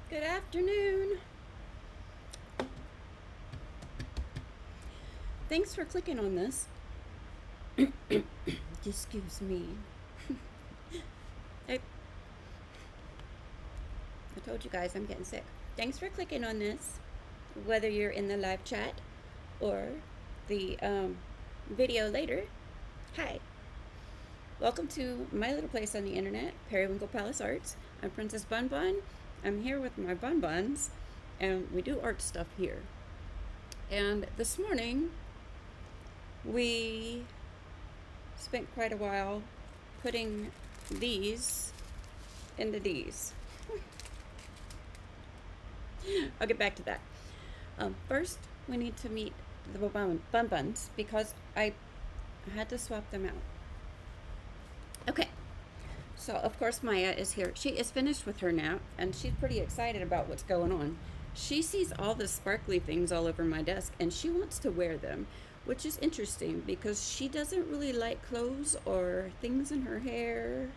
Good afternoon. Thanks for clicking on this. Excuse me. I told you guys I'm getting sick. Thanks for clicking on this, whether you're in the live chat or the video later. Hi. Welcome to my little place on the internet, Periwinkle Palace Arts. I'm Princess Bun Bun. I'm here with my Bun Buns, and we do art stuff here. And this morning, we spent quite a while putting these into these. I'll get back to that. First, we need to meet the Bun Buns because I had to swap them out. Okay, so of course Maya is here. She is finished with her nap and she's pretty excited about what's going on. She sees all the sparkly things all over my desk and she wants to wear them, which is interesting because she doesn't really like clothes or things in her hair.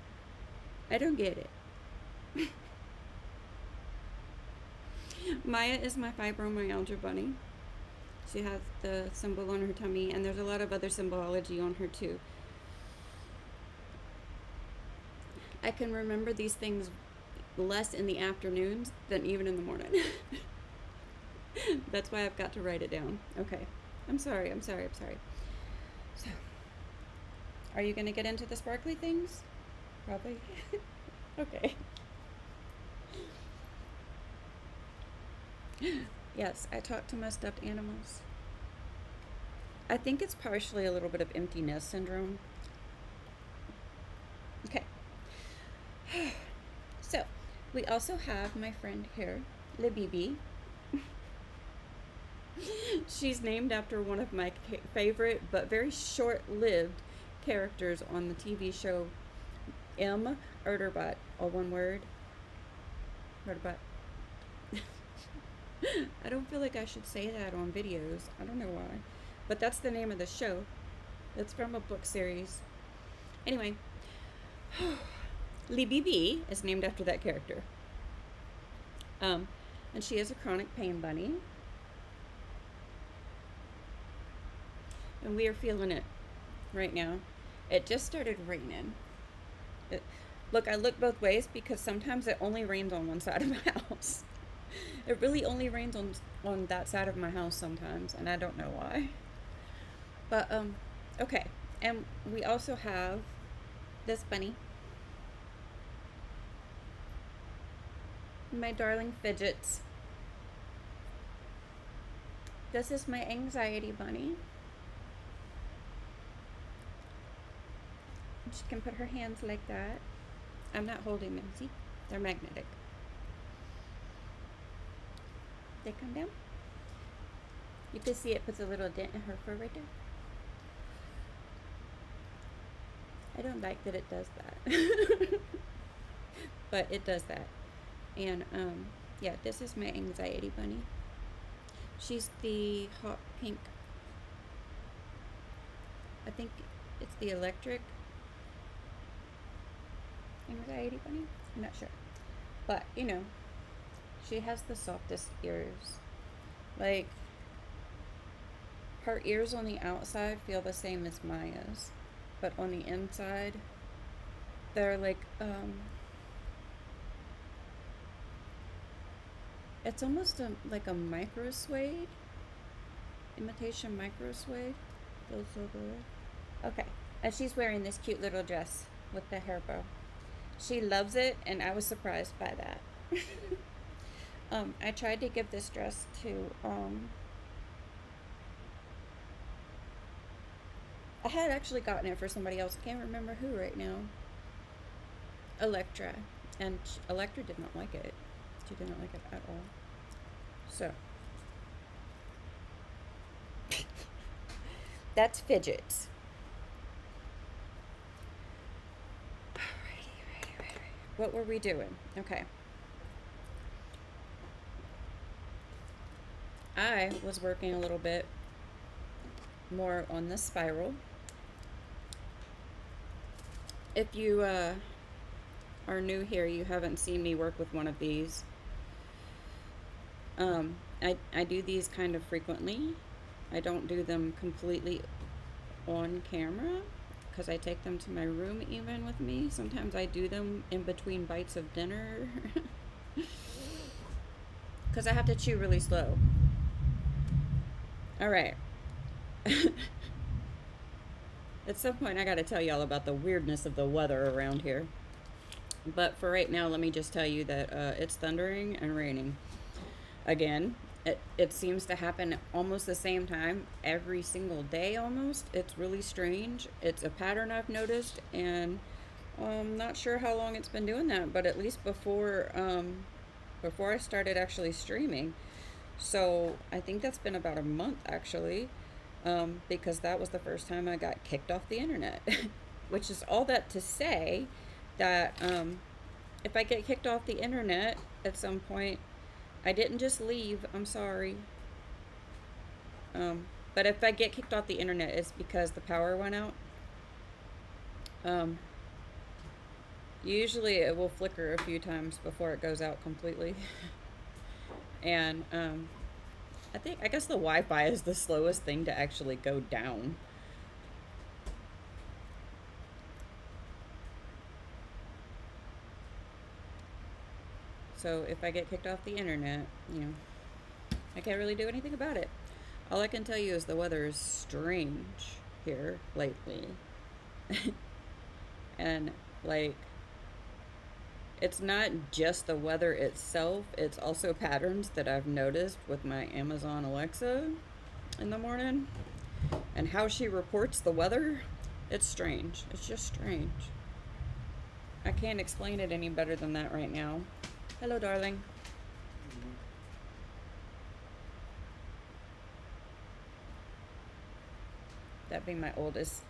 I don't get it. Maya is my fibromyalgia bunny. She has the symbol on her tummy and there's a lot of other symbology on her too. I can remember these things less in the afternoons than even in the morning. That's why I've got to write it down. Okay. I'm sorry. So, are you going to get into the sparkly things? Probably. Okay. Yes, I talk to my stuffed animals. I think it's partially a little bit of empty nest syndrome. Okay. So, we also have my friend here, LeeBeeBee. She's named after one of my favorite but very short-lived characters on the TV show M. Erderbot, all one word. Erderbot. I don't feel like I should say that on videos. I don't know why. But that's the name of the show. It's from a book series. Anyway. LeeBeeBee is named after that character. And she is a chronic pain bunny. And we are feeling it right now. It just started raining. Look, I look both ways because sometimes it only rains on one side of my house. It really only rains on that side of my house sometimes, and I don't know why. But, okay. And we also have this bunny. My darling Fidgets. This is my anxiety bunny. She can put her hands like that. I'm not holding them, see? They're magnetic. They come down. You can see it puts a little dent in her fur right there. I don't like that it does that. But it does that. And, yeah, this is my anxiety bunny. She's the hot pink. I think it's the electric anxiety bunny. I'm not sure. But, you know, she has the softest ears. Like, her ears on the outside feel the same as Maya's. But on the inside, they're like, it's almost like a micro suede. Imitation micro suede. Feels so good. Okay. And she's wearing this cute little dress with the hair bow. She loves it, and I was surprised by that. I tried to give this dress to, I had actually gotten it for somebody else. I can't remember who right now. Electra. And Electra did not like it. She didn't like it at all. So. That's Fidgets. Alrighty. What were we doing? Okay. I was working a little bit more on the spiral. If you are new here, you haven't seen me work with one of these. I do these kind of frequently. I don't do them completely on camera because I take them to my room even with me. Sometimes I do them in between bites of dinner because I have to chew really slow. All right. At some point, I got to tell y'all about the weirdness of the weather around here. But for right now, let me just tell you that it's thundering and raining. Again, it seems to happen almost the same time every single day almost. It's really strange. It's a pattern I've noticed, and I'm not sure how long it's been doing that, but at least before I started actually streaming. So I think that's been about a month actually, because that was the first time I got kicked off the internet. Which is all that to say that if I get kicked off the internet at some point, I didn't just leave. I'm sorry. But if I get kicked off the internet, it's because the power went out. Usually it will flicker a few times before it goes out completely. And I guess the Wi-Fi is the slowest thing to actually go down. So if I get kicked off the internet, I can't really do anything about it. All I can tell you is the weather is strange here lately. And like, it's not just the weather itself, it's also patterns that I've noticed with my Amazon Alexa in the morning and how she reports the weather. It's strange. It's just strange. I can't explain it any better than that right now. Hello, darling. That being my oldest.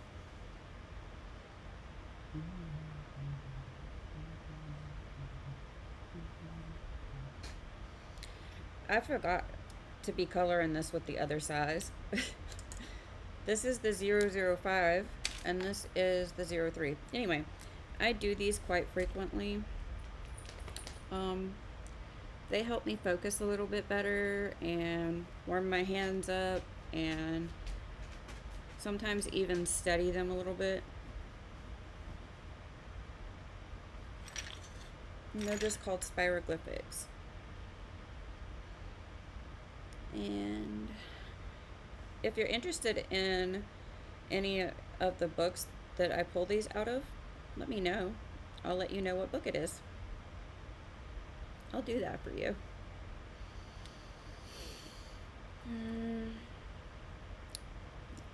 I forgot to be coloring this with the other size. This is the 005 and this is the 03. Anyway, I do these quite frequently. They help me focus a little bit better and warm my hands up and sometimes even steady them a little bit. And they're just called spiroglyphics. And if you're interested in any of the books that I pull these out of, let me know. I'll let you know what book it is. I'll do that for you.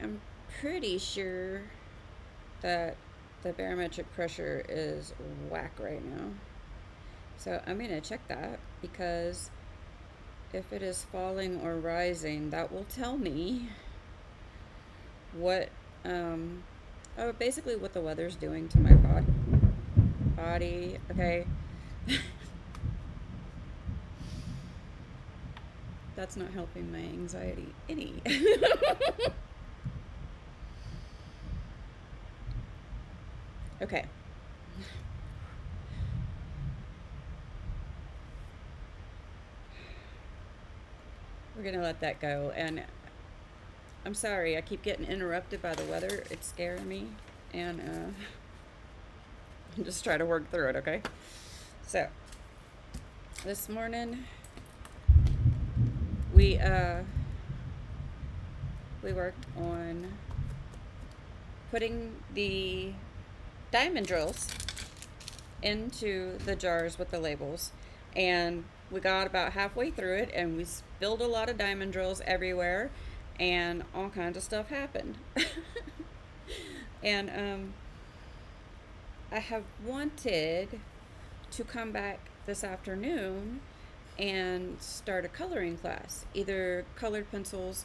I'm pretty sure that the barometric pressure is whack right now. So I'm going to check that because if it is falling or rising, that will tell me what, basically what the weather's doing to my body. Okay. That's not helping my anxiety any. Okay. We're gonna let that go, and I'm sorry I keep getting interrupted by the weather. It's scaring me, and I'm just trying to work through it. Okay. So this morning we worked on putting the diamond drills into the jars with the labels, and we got about halfway through it and we spilled a lot of diamond drills everywhere and all kinds of stuff happened. And I have wanted to come back this afternoon and start a coloring class, either colored pencils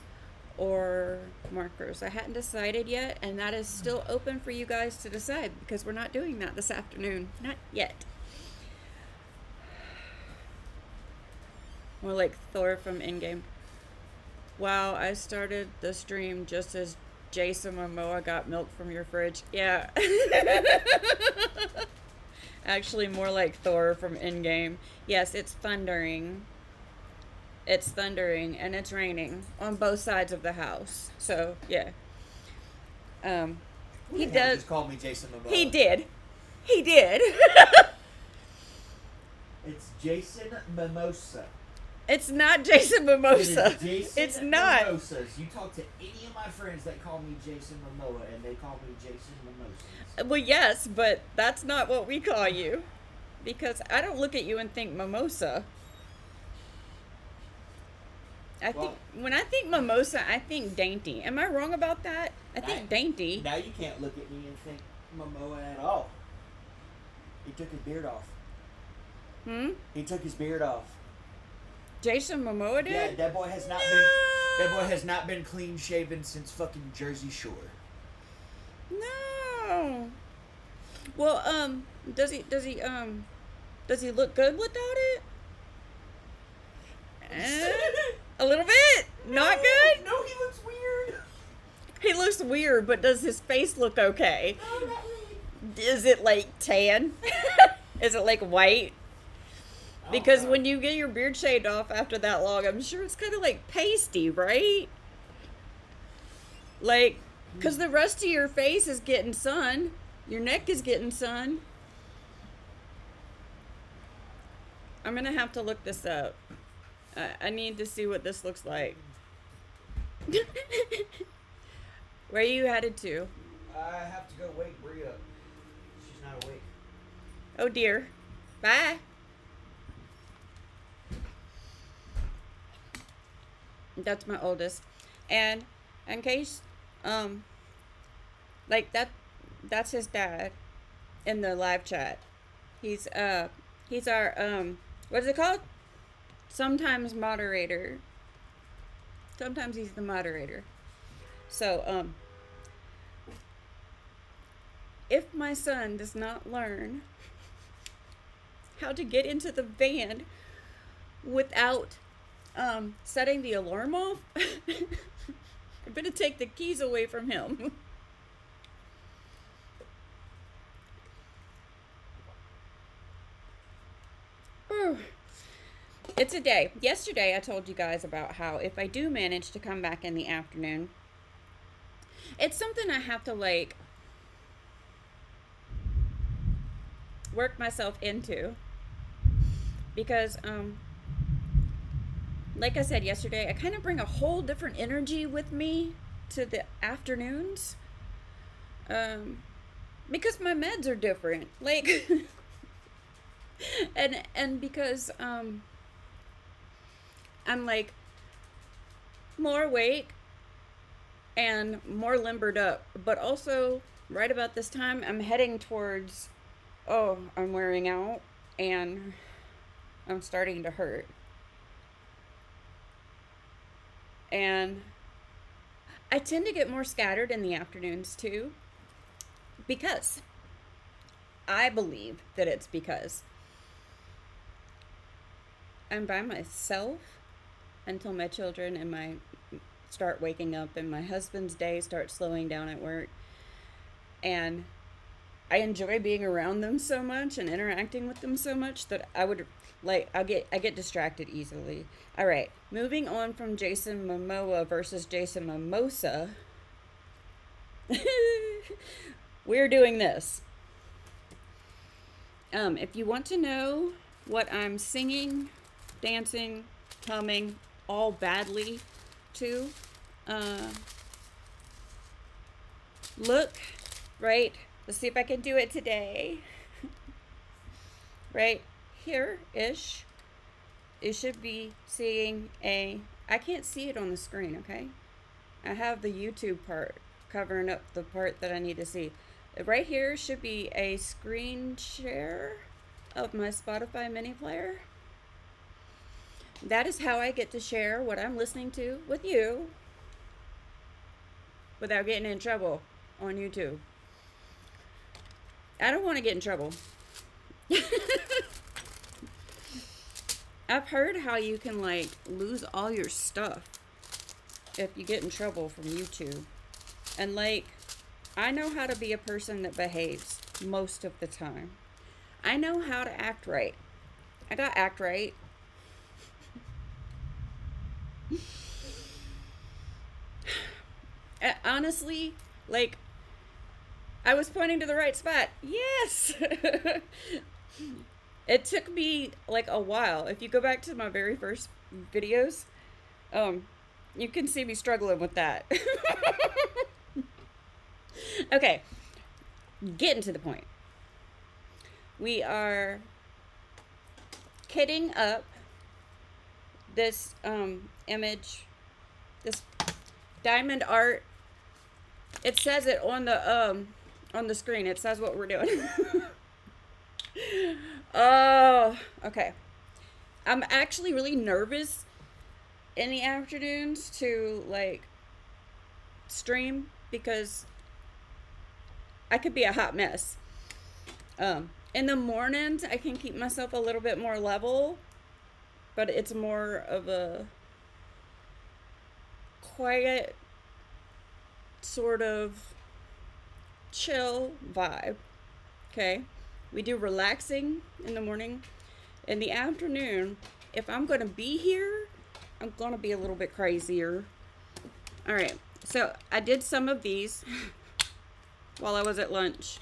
or markers. I hadn't decided yet, and that is still open for you guys to decide because we're not doing that this afternoon. Not yet. More like Thor from Endgame. Wow, I started the stream just as Jason Momoa got milk from your fridge. Yeah. Actually, more like Thor from Endgame. Yes, it's thundering. it's thundering and it's raining on both sides of the house. So yeah, um, Who he the hell does. just called me Jason Momoa? He did. He did. It's Jason Mimosa. It's not Jason It Mimosa. is Jason It's not. Mimosas. You talk to any of my friends that call me Jason Momoa, and they call me Jason Mimosas. Well, yes, but that's not what we call you. Because I don't look at you and think mimosa. I think Well, when I think mimosa, I think dainty. Am I wrong about that? I think dainty. Now you can't look at me and think Momoa at all. He took his beard off. He took his beard off. Jason Momoa did? Yeah, that boy has not been. That boy has not been clean shaven since fucking Jersey Shore. No. Well, does he look good without it? A little bit. Not good. No, he looks weird. He looks weird, but does his face look okay? No, not really. Is it like tan? Is it like white? Because when you get your beard shaved off after that long, I'm sure it's kind of like pasty, right? Like, because the rest of your face is getting sun. Your neck is getting sun. I'm going to have to look this up. I need to see what this looks like. Where are you headed to? I have to go wake Brie up. She's not awake. Oh, dear. Bye. That's my oldest. And in case, like that's his dad in the live chat. He's our, what is it called? Sometimes moderator. Sometimes he's the moderator. So, if my son does not learn how to get into the van without setting the alarm off, I'm gonna take the keys away from him. It's a day. Yesterday I told you guys about how if I do manage to come back in the afternoon, it's something I have to like work myself into, because like I said yesterday, I kind of bring a whole different energy with me to the afternoons, because my meds are different, like and because I'm like more awake and more limbered up, but also right about this time I'm heading towards, I'm wearing out and I'm starting to hurt. And I tend to get more scattered in the afternoons too, because I believe that it's because I'm by myself until my children and my start waking up and my husband's day starts slowing down at work. And I enjoy being around them so much and interacting with them so much that I get distracted easily. All right, moving on from Jason Momoa versus Jason Mimosa. We're doing this. If you want to know what I'm singing, dancing, humming, all badly to, look, right? Let's see if I can do it today. Right here-ish. It should be seeing I can't see it on the screen, okay? I have the YouTube part covering up the part that I need to see. Right here should be a screen share of my Spotify mini player. That is how I get to share what I'm listening to with you without getting in trouble on YouTube. I don't want to get in trouble. I've heard how you can like lose all your stuff if you get in trouble from YouTube. And like, I know how to be a person that behaves most of the time. I know how to act right. I got act right. Honestly, like, I was pointing to the right spot. Yes! It took me like a while. If you go back to my very first videos, um, you can see me struggling with that. Okay, getting to the point. We are kitting up this image, this diamond art. It says it on the screen. It says what we're doing. Oh, okay. I'm actually really nervous in the afternoons to like stream because I could be a hot mess. In the mornings, I can keep myself a little bit more level, but it's more of a quiet, sort of chill vibe. Okay? We do relaxing in the morning. In the afternoon, if I'm going to be here, I'm going to be a little bit crazier. All right. So I did some of these while I was at lunch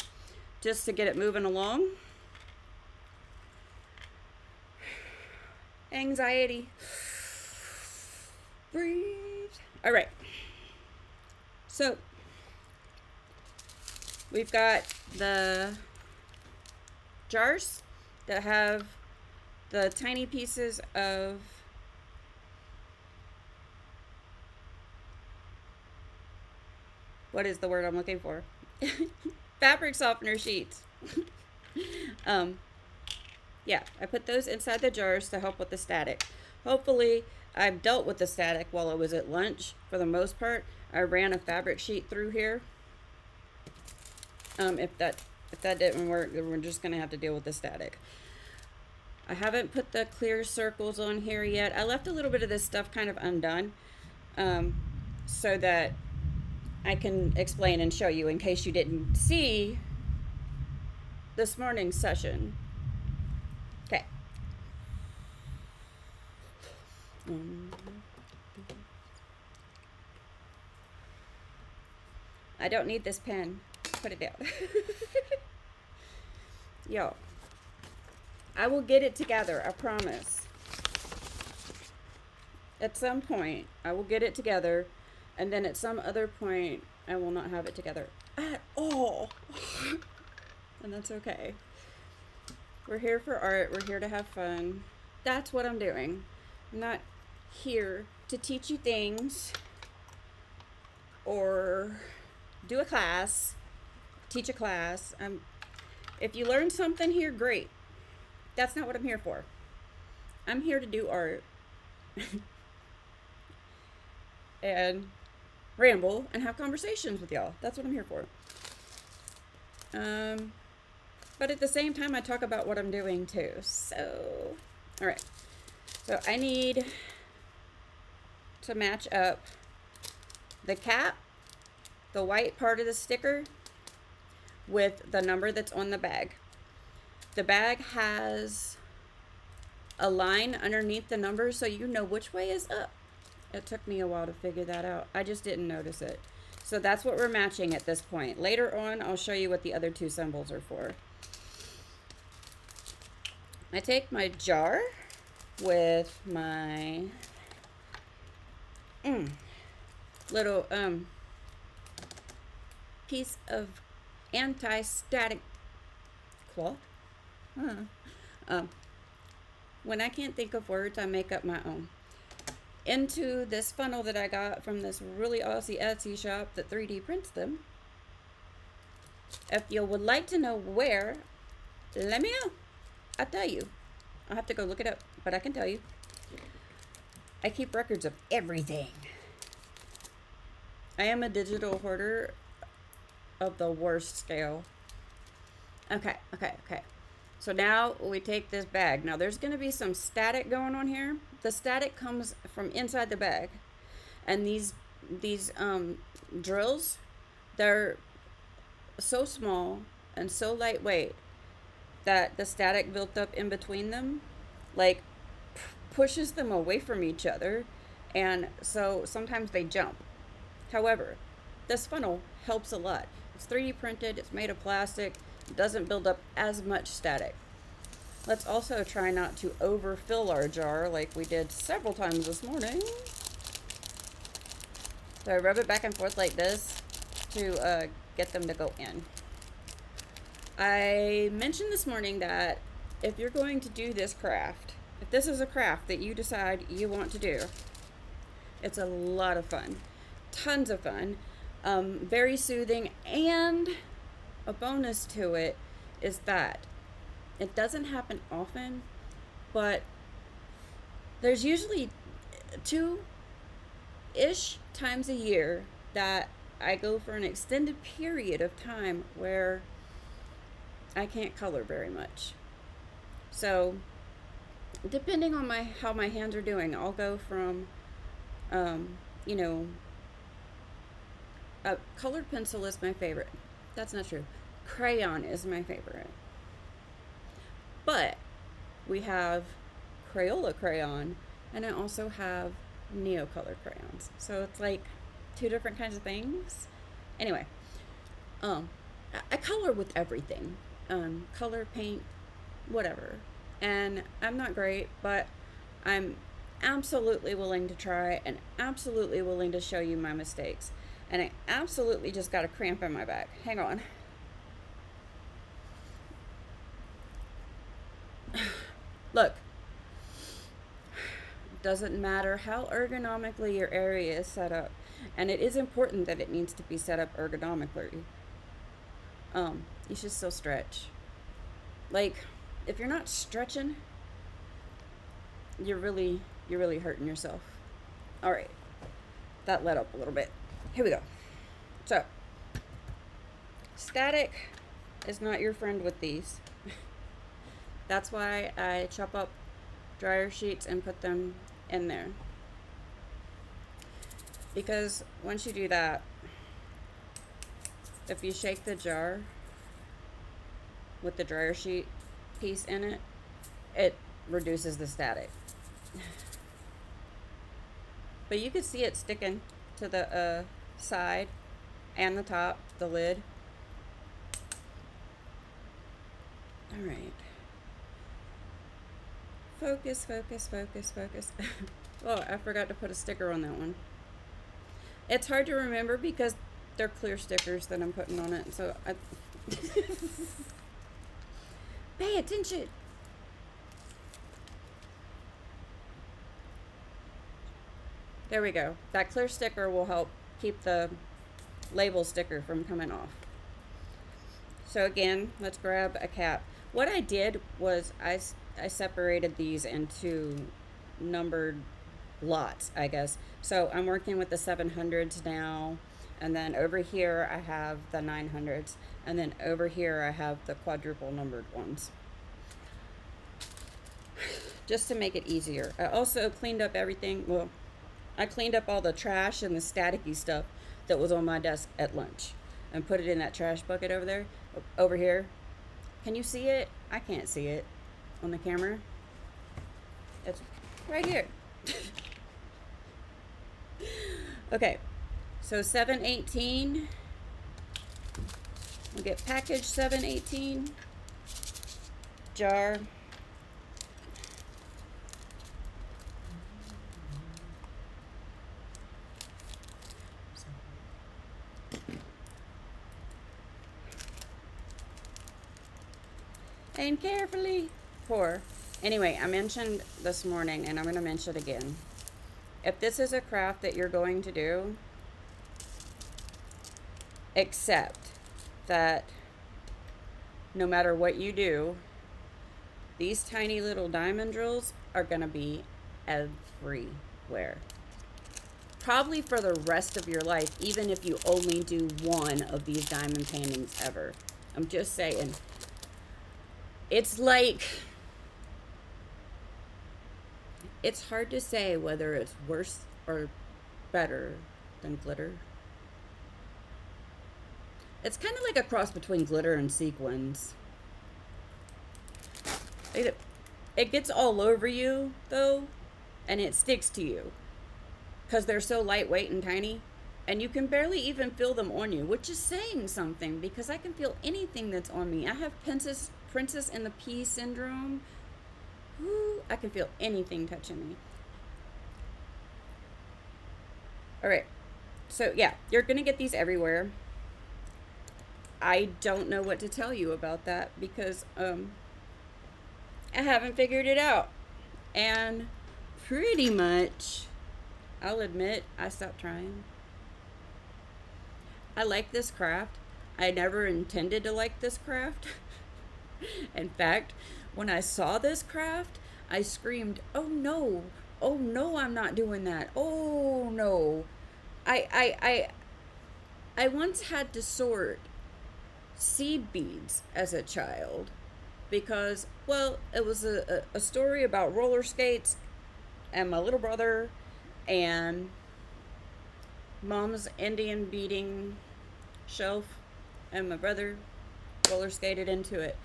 just to get it moving along. Anxiety. Breathe. All right. So we've got the jars that have the tiny pieces of what is the word I'm looking for? Fabric softener sheets. Yeah, I put those inside the jars to help with the static. Hopefully, I've dealt with the static while I was at lunch for the most part. I ran a fabric sheet through here. If that didn't work, then we're just gonna have to deal with the static. I haven't put the clear circles on here yet. I left a little bit of this stuff kind of undone, so that I can explain and show you in case you didn't see this morning's session. Okay. I don't need this pen. Put it down. Yo, I will get it together, I promise. At some point, I will get it together, and then at some other point, I will not have it together at all. And that's okay. We're here for art. We're here to have fun. That's what I'm doing. I'm not here to teach you things or do a class, teach a class. If you learn something here, great. That's not what I'm here for. I'm here to do art and ramble and have conversations with y'all. That's what I'm here for. But at the same time, I talk about what I'm doing too. So, all right. So I need to match up the cap, the white part of the sticker, with the number that's on the bag. The bag has a line underneath the number so you know which way is up. It took me a while to figure that out. I just didn't notice it. So that's what we're matching at this point. Later on, I'll show you what the other two symbols are for. I take my jar with my little piece of anti-static cloth. When I can't think of words, I make up my own. Into this funnel that I got from this really Aussie Etsy shop that 3D prints them. If you would like to know where, let me know. I'll tell you. I'll have to go look it up, but I can tell you. I keep records of everything. I am a digital hoarder of the worst scale. Okay. So now we take this bag. Now there's going to be some static going on here. The static comes from inside the bag. And these drills, they're so small and so lightweight that the static built up in between them like pushes them away from each other, and so sometimes they jump. However, this funnel helps a lot. It's 3D printed, it's made of plastic, it doesn't build up as much static. Let's also try not to overfill our jar like we did several times this morning. So I rub it back and forth like this to get them to go in. I mentioned this morning that if you're going to do this craft, if this is a craft that you decide you want to do, it's a lot of fun. Tons of fun. Very soothing, and a bonus to it is that it doesn't happen often, but there's usually 2-ish times a year that I go for an extended period of time where I can't color very much. So depending on how my hands are doing, I'll go from you know, a colored pencil is my favorite. That's not true. Crayon is my favorite. But we have Crayola crayon, and I also have Neocolor crayons. So it's like 2 different kinds of things. Anyway, I color with everything. Color, paint, whatever. And I'm not great, but I'm absolutely willing to try and absolutely willing to show you my mistakes. And I absolutely just got a cramp in my back. Hang on. Look, doesn't matter how ergonomically your area is set up, and it is important that it needs to be set up ergonomically. You should still stretch. Like, if you're not stretching, you're really hurting yourself. All right, that let up a little bit. Here we go. So, static is not your friend with these. That's why I chop up dryer sheets and put them in there. Because once you do that, if you shake the jar with the dryer sheet piece in it, it reduces the static. But you can see it sticking to the side and the top, the lid. All right. Focus, focus, focus, focus. Oh, I forgot to put a sticker on that one. It's hard to remember because they're clear stickers that I'm putting on it. So I pay attention. There we go. That clear sticker will help keep the label sticker from coming off. So again, let's grab a cap. What I did was I separated these into numbered lots, I guess. So I'm working with the 700s now, and then over here I have the 900s, and then over here I have the quadruple numbered ones, just to make it easier. I also cleaned up everything. Well, I cleaned up all the trash and the staticky stuff that was on my desk at lunch and put it in that trash bucket over there, over here. Can you see it? I can't see it on the camera. It's right here. Okay, so 718. We'll get package 718. Jar. And carefully pour. Anyway, I mentioned this morning, and I'm going to mention it again. If this is a craft that you're going to do, accept that no matter what you do, these tiny little diamond drills are going to be everywhere. Probably for the rest of your life, even if you only do one of these diamond paintings ever. I'm just saying. It's like, it's hard to say whether it's worse or better than glitter. It's kind of like a cross between glitter and sequins. It gets all over you, though, and it sticks to you. Because they're so lightweight and tiny, And you can barely even feel them on you, which is saying something because I can feel anything that's on me. I have Princess and the Pea syndrome. Ooh, I can feel anything touching me. All right. So, yeah, you're going to get these everywhere. I don't know what to tell you about that because I haven't figured it out. And pretty much, I'll admit, I stopped trying. I like this craft. I never intended to like this craft. In fact, when I saw this craft, I screamed, "Oh no! Oh no, I'm not doing that. Oh no." I once had to sort seed beads as a child because, well, it was a story about roller skates and my little brother and mom's Indian beading shelf, and my brother roller skated into it.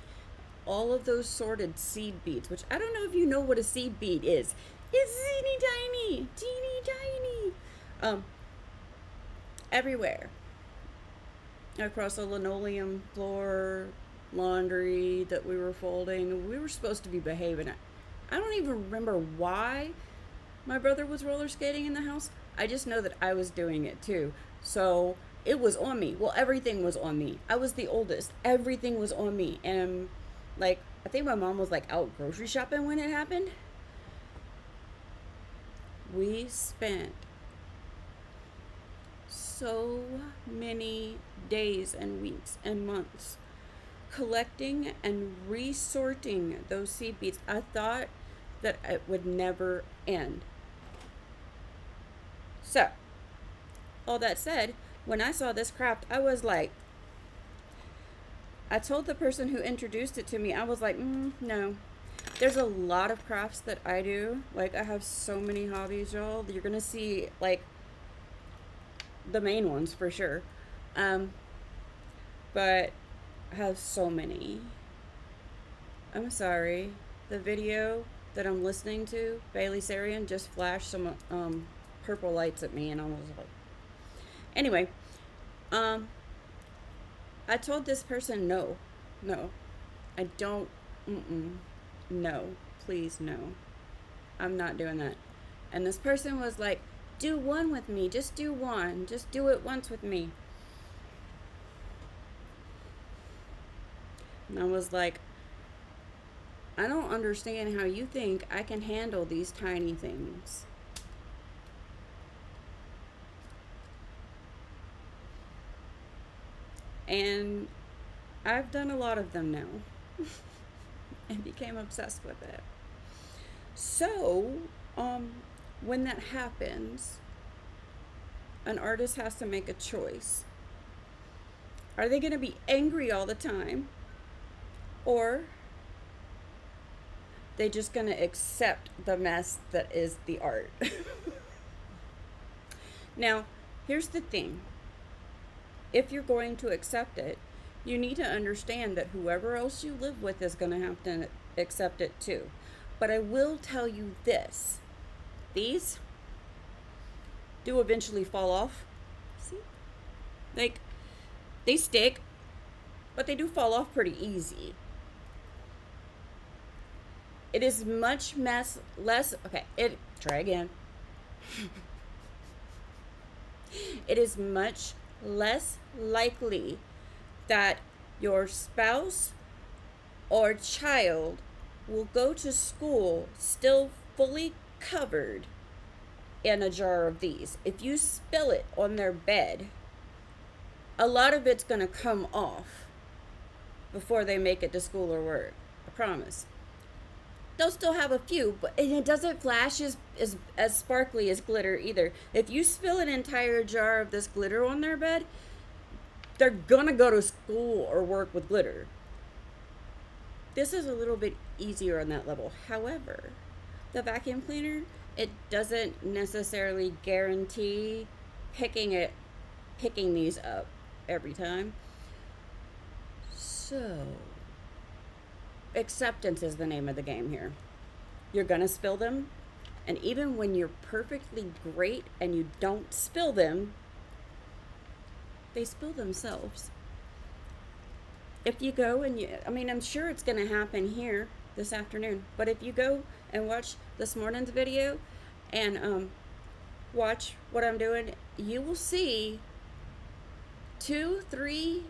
All of those sorted seed beads, which I don't know if you know what a seed bead is. It's teeny tiny. Everywhere. Across the linoleum floor, laundry that we were folding. We were supposed to be behaving. I don't even remember why my brother was roller skating in the house. I just know that I was doing it too. So it was on me. Well, everything was on me. I was the oldest. Everything was on me. And like, I think my mom was like out grocery shopping when it happened. We spent so many days and weeks and months collecting and resorting those seed beads. I thought that it would never end. So, all that said, when I saw this craft, I was like, I told the person who introduced it to me, I was like, no. There's a lot of crafts that I do. Like, I have so many hobbies, y'all. You're gonna see, like, the main ones for sure. But I have so many. I'm sorry. The video that I'm listening to, Bailey Sarian, just flashed some purple lights at me, and I was like, anyway, I told this person no, I don't, no, please, no, I'm not doing that. And this person was like, do one with me, just do one, just do it once with me. And I was like, I don't understand how you think I can handle these tiny things. And I've done a lot of them now and became obsessed with it. So, when that happens, an artist has to make a choice. Are they going to be angry all the time? Or they just going to accept the mess that is the art? Now, here's the thing. If you're going to accept it, you need to understand that whoever else you live with is going to have to accept it too. But I will tell you this. These do eventually fall off. See? Like, they stick, but they do fall off pretty easy. It is much less, okay, try again. It is much less likely that your spouse or child will go to school still fully covered in a jar of these. If you spill it on their bed, a lot of it's going to come off before they make it to school or work. I promise. They'll still have a few, but it doesn't flash as sparkly as glitter either. If you spill an entire jar of this glitter on their bed, they're gonna go to school or work with glitter. This is a little bit easier on that level. However, the vacuum cleaner, it doesn't necessarily guarantee picking these up every time. So, acceptance is the name of the game here. You're gonna spill them, and even when you're perfectly great and you don't spill them, they spill themselves. If you go and I'm sure it's going to happen here this afternoon, but if you go and watch this morning's video and watch what I'm doing, you will see 2, 3,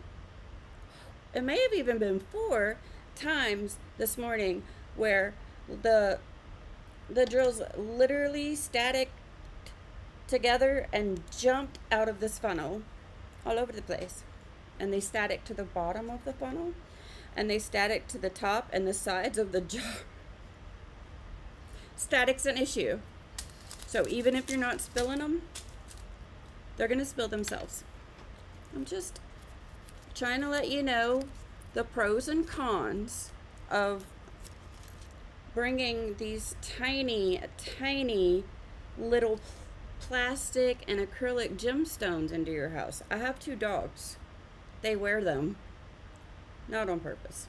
it may have even been 4 times this morning where the drills literally static together and jumped out of this funnel all over the place. And they static to the bottom of the funnel, and they static to the top and the sides of the jar. Static's an issue. So even if you're not spilling them, they're going to spill themselves. I'm just trying to let you know the pros and cons of bringing these tiny, tiny little plastic and acrylic gemstones into your house. I have 2 dogs. They wear them. Not on purpose.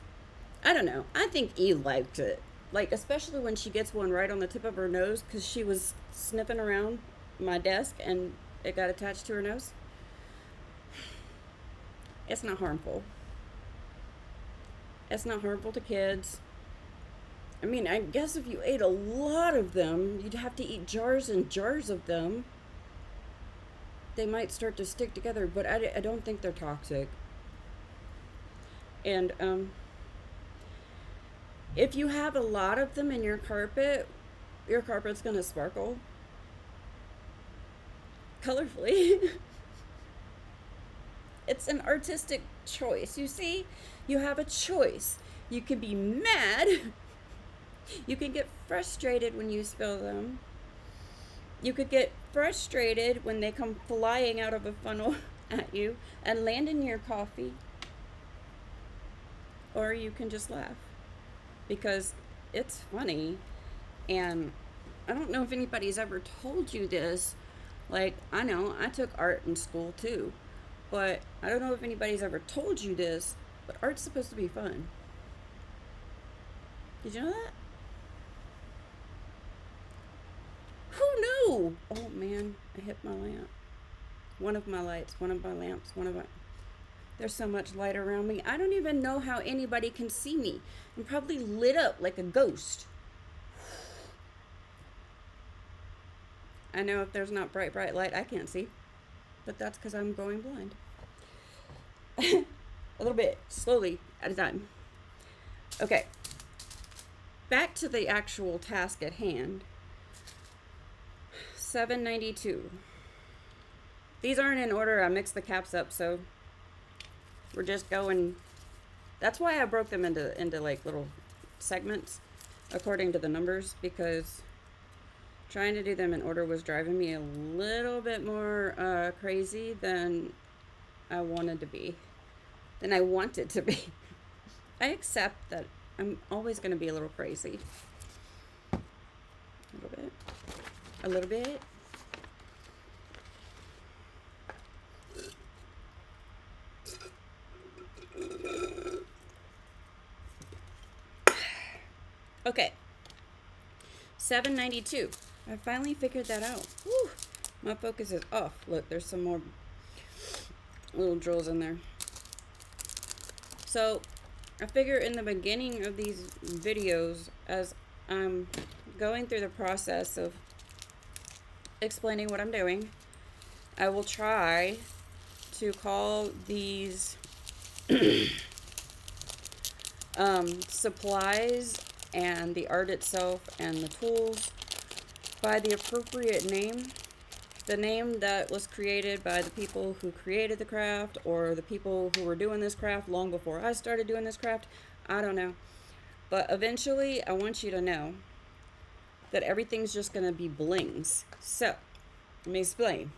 I don't know. I think E liked it. Like, especially when she gets one right on the tip of her nose, because she was sniffing around my desk and it got attached to her nose. It's not harmful. It's not harmful to kids. I mean, I guess if you ate a lot of them, you'd have to eat jars and jars of them. They might start to stick together, but I don't think they're toxic. And if you have a lot of them in your carpet's going to sparkle colorfully. It's an artistic choice. You see, you have a choice. You can be mad. You can get frustrated when you spill them. You could get frustrated when they come flying out of a funnel at you and land in your coffee. Or you can just laugh because it's funny. And I don't know if anybody's ever told you this. Like, I know I took art in school too, but I don't know if anybody's ever told you this, but art's supposed to be fun. Did you know that? Who knew? Oh man, I hit my lamp. One of my lamps, there's so much light around me. I don't even know how anybody can see me. I'm probably lit up like a ghost. I know if there's not bright light, I can't see. But that's because I'm going blind. A little bit, slowly, at a time. Okay. Back to the actual task at hand. 792. These aren't in order. I mixed the caps up, so we're just going. That's why I broke them into like little segments according to the numbers, because trying to do them in order was driving me a little bit more crazy than I wanted to be. I accept that I'm always going to be a little crazy. A little bit. Okay. 792. I finally figured that out. Whew. My focus is off. Look, there's some more little drills in there. So, I figure in the beginning of these videos, as I'm going through the process of explaining what I'm doing, I will try to call these supplies and the art itself and the tools by the appropriate name. The name that was created by the people who created the craft, or the people who were doing this craft long before I started doing this craft. I don't know. But eventually, I want you to know that everything's just going to be blings. So, let me explain.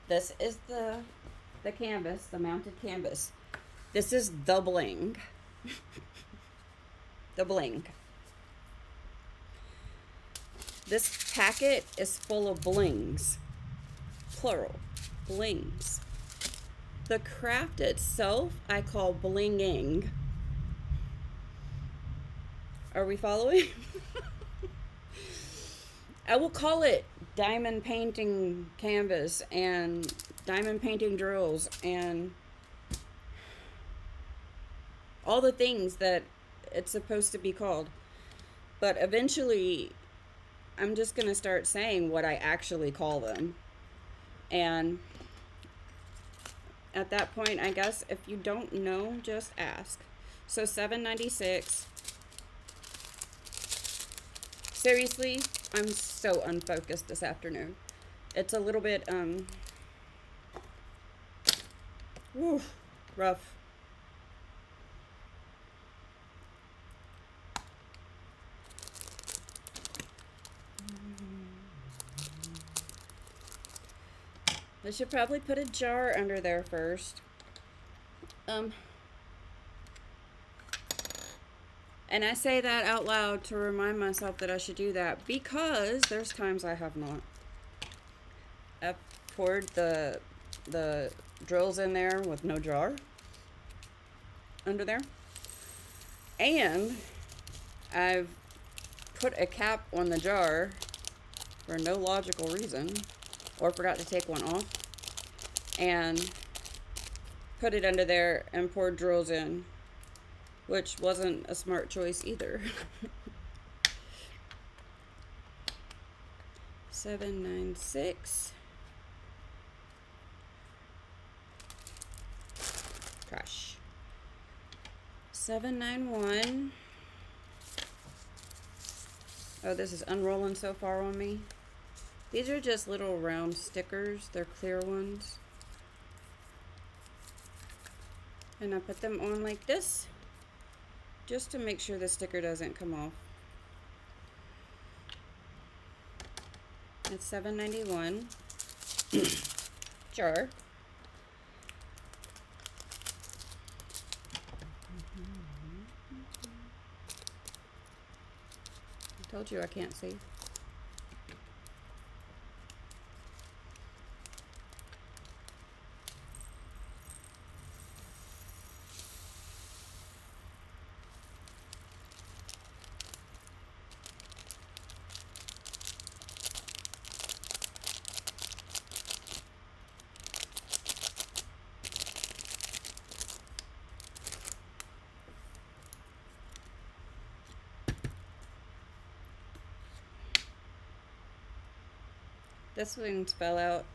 This is the canvas, the mounted canvas. This is the bling. The bling. This packet is full of blings. Plural. Blings. The craft itself, I call blinging. Are we following? I will call it diamond painting canvas and diamond painting drills and all the things that it's supposed to be called. But eventually, I'm just going to start saying what I actually call them. And at that point, I guess if you don't know, just ask. So $7.96. Seriously, I'm so unfocused this afternoon. It's a little bit rough. I should probably put a jar under there first. And I say that out loud to remind myself that I should do that because there's times I have not. I've poured the drills in there with no jar under there. And I've put a cap on the jar for no logical reason, or forgot to take one off, and put it under there and poured drills in, which wasn't a smart choice either. 796. Gosh. 791. Oh, this is unrolling so far on me. These are just little round stickers. They're clear ones. And I put them on like this, just to make sure the sticker doesn't come off. It's $7.91. Jar. I told you I can't see. This one fell out.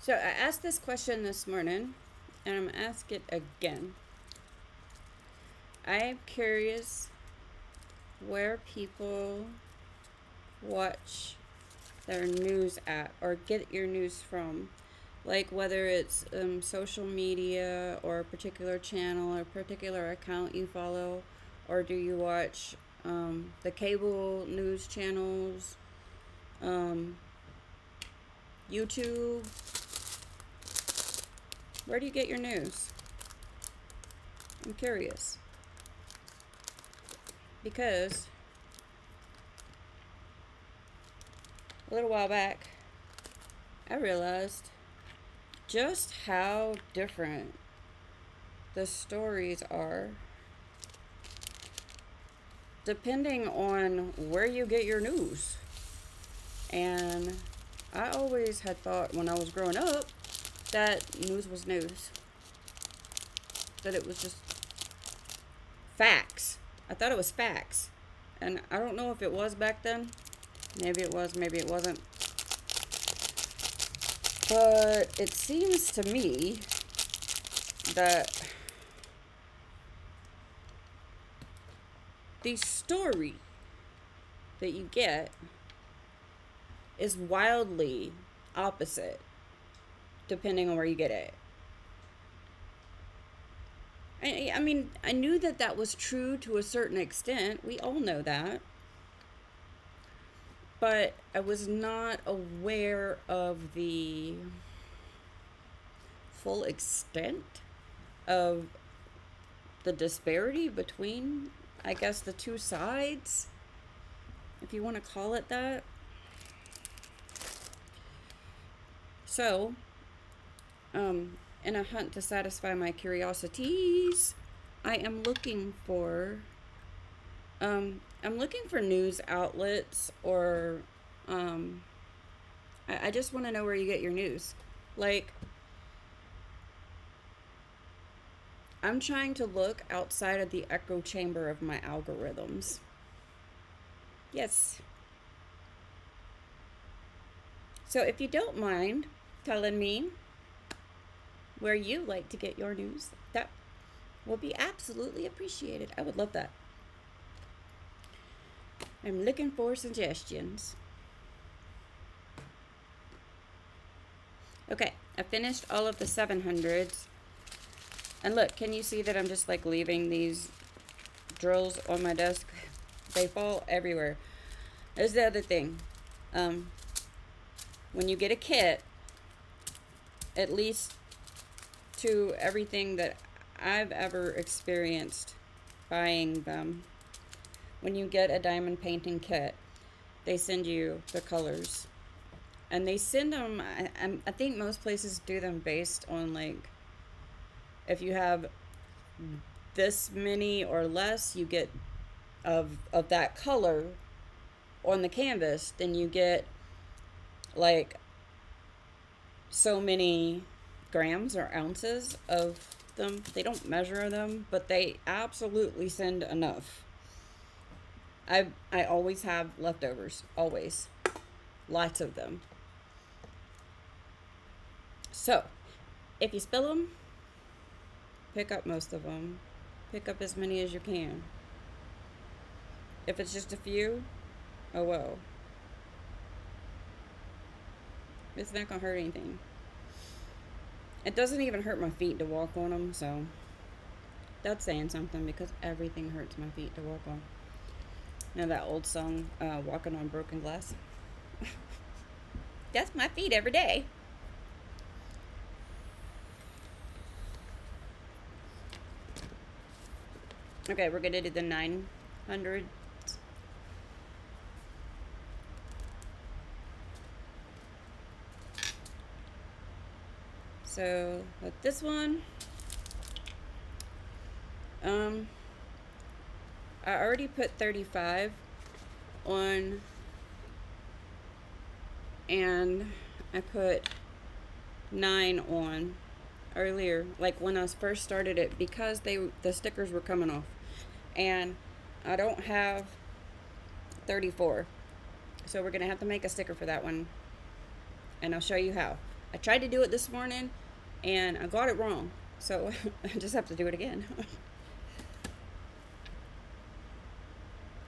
So I asked this question this morning, and I'm gonna ask it again. I'm curious where people watch their news at or get your news from, like whether it's social media or a particular channel or a particular account you follow, or do you watch the cable news channels, YouTube? Where do you get your news? I'm curious because a little while back, I realized just how different the stories are depending on where you get your news. And I always had thought when I was growing up that news was news, that it was just facts. I thought it was facts, and I don't know if it was back then. Maybe it was, maybe it wasn't. But it seems to me that the story that you get is wildly opposite depending on where you get it. I mean, I knew that that was true to a certain extent. We all know that. But I was not aware of the full extent of the disparity between, I guess, the two sides. if you want to call it that. So, in a hunt to satisfy my curiosities, I am looking for, news outlets, or, I just want to know where you get your news. Like, I'm trying to look outside of the echo chamber of my algorithms. Yes. So if you don't mind telling me where you like to get your news, that will be absolutely appreciated. I would love that. I'm looking for suggestions. Okay, I finished all of the 700s. And look, can you see that I'm just like leaving these drills on my desk? They fall everywhere. There's the other thing. When you get a kit, at least to everything that I've ever experienced buying them, when you get a diamond painting kit, they send you the colors. And they send them, I think most places do them based on, like, if you have this many or less, you get of that color on the canvas, then you get like so many grams or ounces of them. They don't measure them, but they absolutely send enough. I always have leftovers, always. Lots of them. So, if you spill them, pick up most of them. Pick up as many as you can. If it's just a few, oh well. It's not gonna hurt anything. It doesn't even hurt my feet to walk on them, so that's saying something, because everything hurts my feet to walk on. You know that old song, Walking on Broken Glass? That's my feet every day. Okay, we're gonna do the 900. So, with this one, I already put 35 on, and I put 9 on earlier, like when I first started it, because the stickers were coming off, and I don't have 34, so we're gonna have to make a sticker for that one, and I'll show you how. I tried to do it this morning and I got it wrong, so I just have to do it again.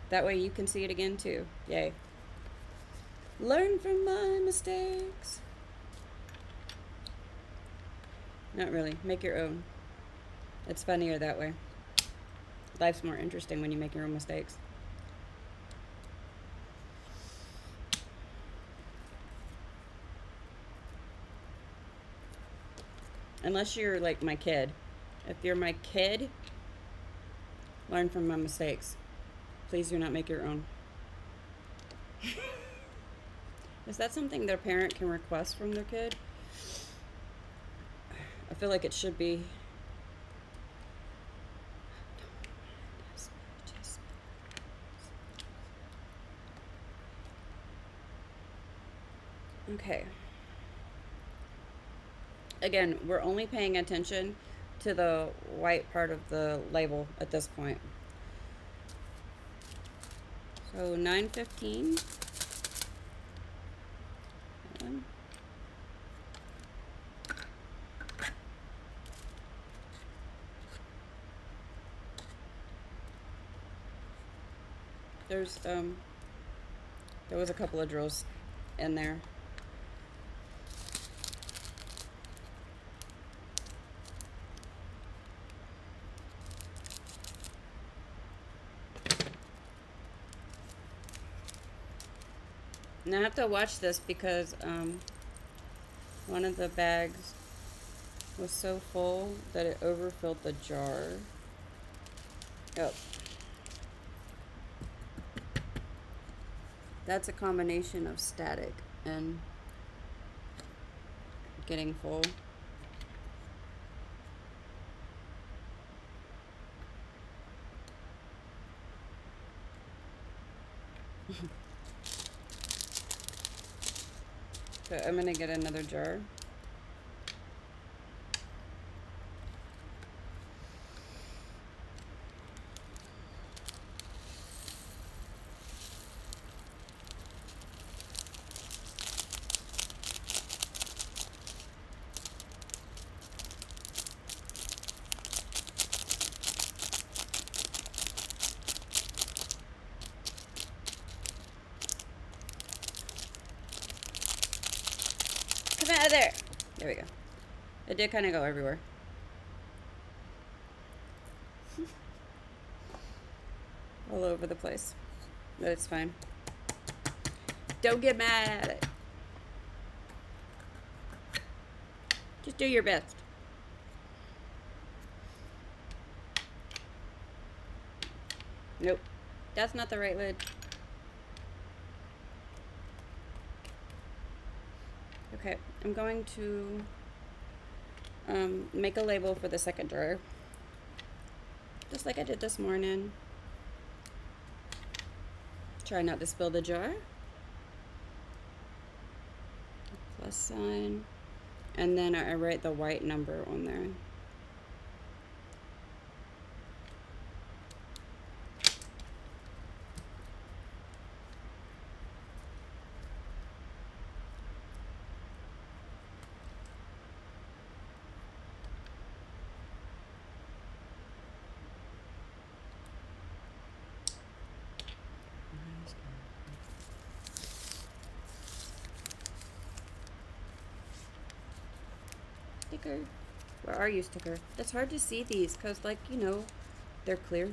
That way you can see it again too. Yay. Learn from my mistakes. Not really. Make your own. It's funnier that way. Life's more interesting when you make your own mistakes. Unless you're like my kid. If you're my kid, learn from my mistakes. Please do not make your own. Is that something their parent can request from their kid? I feel like it should be. Okay. Again, we're only paying attention to the white part of the label at this point. So 915. There was a couple of drills in there. And I have to watch this because one of the bags was so full that it overfilled the jar. Oh. That's a combination of static and getting full. So I'm gonna get another jar. Come out of there. There we go. It did kind of go everywhere. All over the place. But it's fine. Don't get mad at it. Just do your best. Nope. That's not the right lid. Okay, I'm going to make a label for the second jar. Just like I did this morning. Try not to spill the jar. Plus sign. And then I write the white number on there. Sticker. Where are you, sticker? It's hard to see these because, like, you know, they're clear.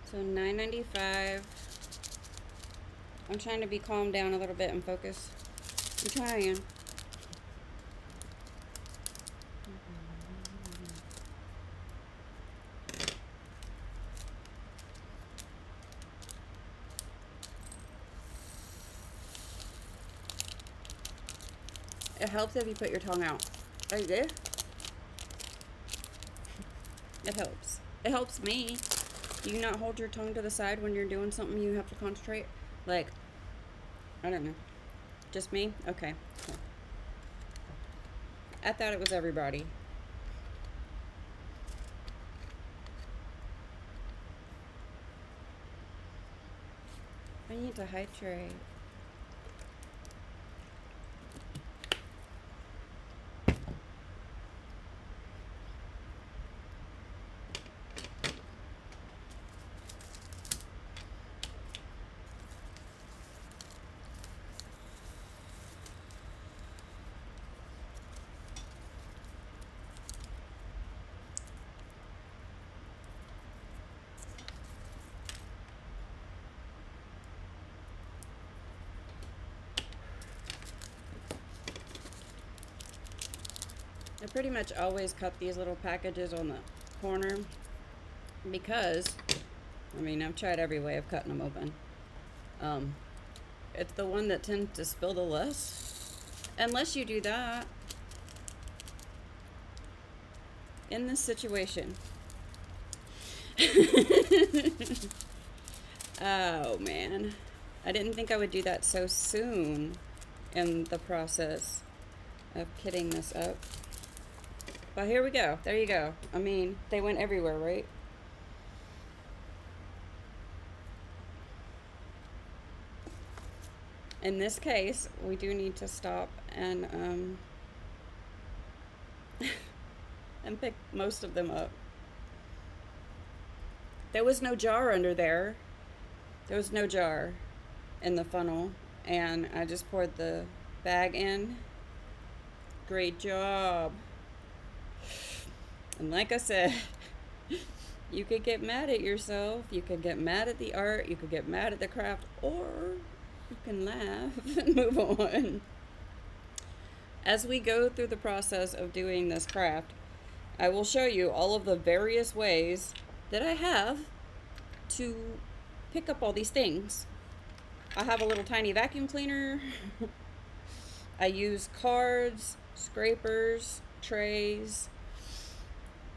So $9.95. I'm trying to be calmed down a little bit and focus. I'm trying. It helps if you put your tongue out. Like this. It helps. It helps me. Do you not hold your tongue to the side when you're doing something you have to concentrate? Like, I don't know. Just me? Okay. Cool. I thought it was everybody. I need to hydrate. I pretty much always cut these little packages on the corner because, I mean, I've tried every way of cutting them open. It's the one that tends to spill the less. Unless you do that. In this situation. Oh, man. I didn't think I would do that so soon in the process of kitting this up. But here we go. There you go. I mean, they went everywhere, right? In this case, we do need to stop and and pick most of them up. There was no jar under there. There was no jar in the funnel, and I just poured the bag in. Great job. And like I said, you could get mad at yourself, you could get mad at the art, you could get mad at the craft, or you can laugh and move on. As we go through the process of doing this craft, I will show you all of the various ways that I have to pick up all these things. I have a little tiny vacuum cleaner. I use cards, scrapers, trays.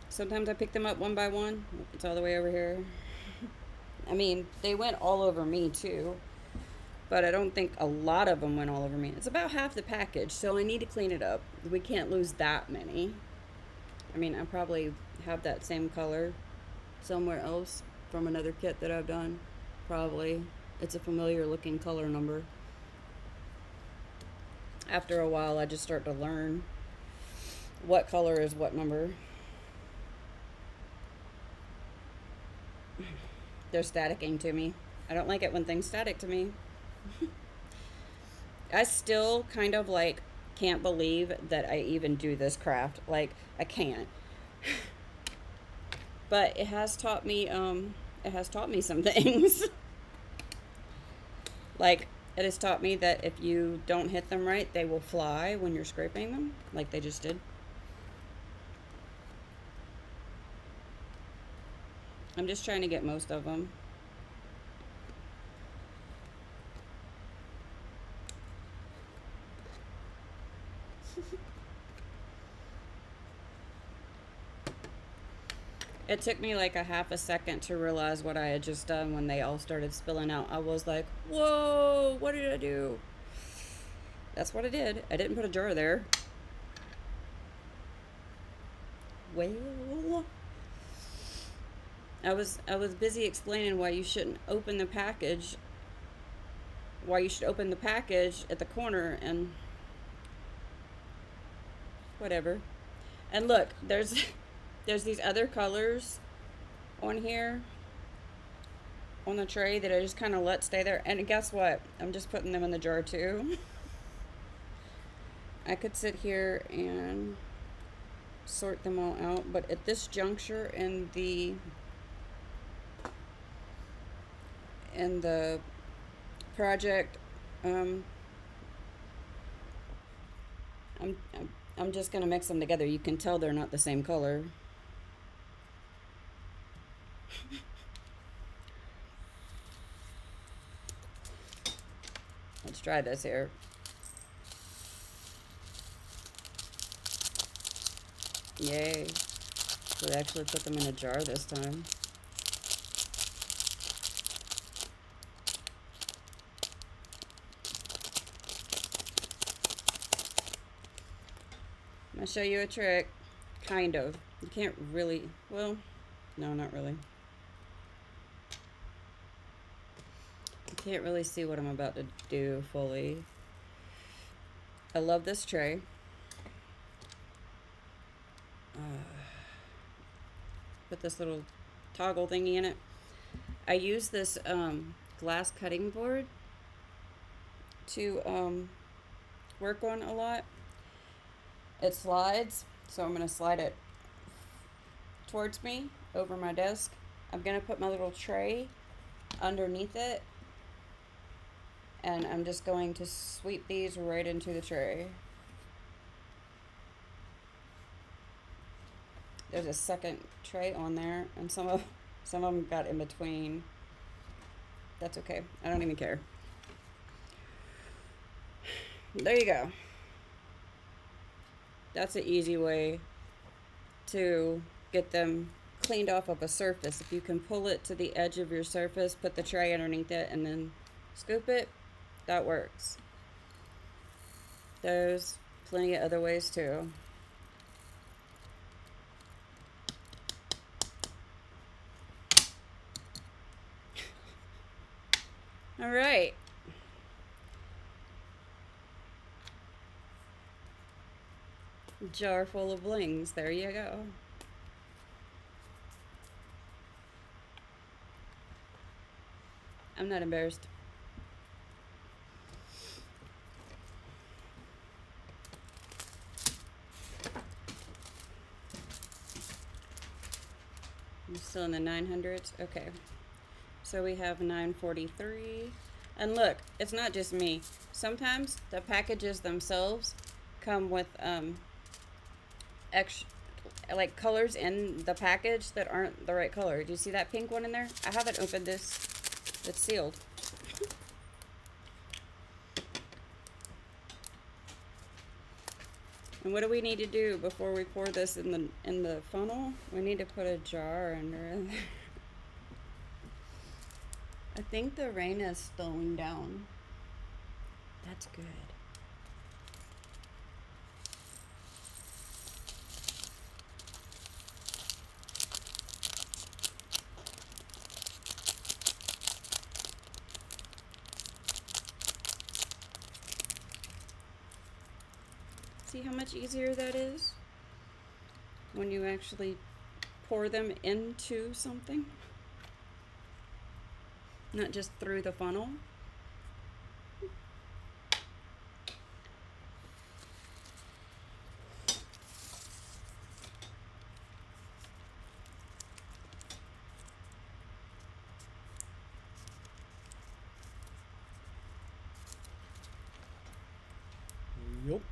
Sometimes I pick them up one by one. It's all the way over here. I mean, they went all over me too, but I don't think a lot of them went all over me. It's about half the package, so I need to clean it up. We can't lose that many. I mean, I probably have that same color somewhere else from another kit that I've done. Probably. It's a familiar looking color number. After a while, I just start to learn what color is what number. They're staticking to me. I don't like it when things static to me. I still kind of like can't believe that I even do this craft. Like, I can't. But it has taught me some things. Like, it has taught me that if you don't hit them right, they will fly when you're scraping them, like they just did. I'm just trying to get most of them. It took me like a half a second to realize what I had just done when they all started spilling out. I was like, whoa, what did I do? That's what I did. I didn't put a jar there. Well, I was busy explaining why you shouldn't open the package. Why you should open the package at the corner and whatever. And look, there's these other colors on here on the tray that I just kind of let stay there. And guess what? I'm just putting them in the jar too. I could sit here and sort them all out, but at this juncture in the project, I'm just gonna mix them together. You can tell they're not the same color. Let's try this here. Yay. So they actually put them in a jar this time. I'm gonna show you a trick. Kind of. You can't really, well, no, not really. You can't really see what I'm about to do fully. I love this tray. Put this little toggle thingy in it. I use this glass cutting board to work on a lot. It slides, so I'm going to slide it towards me over my desk. I'm going to put my little tray underneath it, and I'm just going to sweep these right into the tray. There's a second tray on there, and some of them got in between. That's okay. I don't even care. There you go. That's an easy way to get them cleaned off of a surface. If you can pull it to the edge of your surface, put the tray underneath it, and then scoop it, that works. There's plenty of other ways too. All right. Jar full of blings. There you go. I'm not embarrassed. I'm still in the 900s. Okay. So we have 943. And look, it's not just me. Sometimes the packages themselves come with extra, like, colors in the package that aren't the right color. Do you see that pink one in there? I haven't opened this. It's sealed. And what do we need to do before we pour this in the funnel? We need to put a jar under it. I think the rain is slowing down. That's good. See how much easier that is when you actually pour them into something, not just through the funnel. Yup.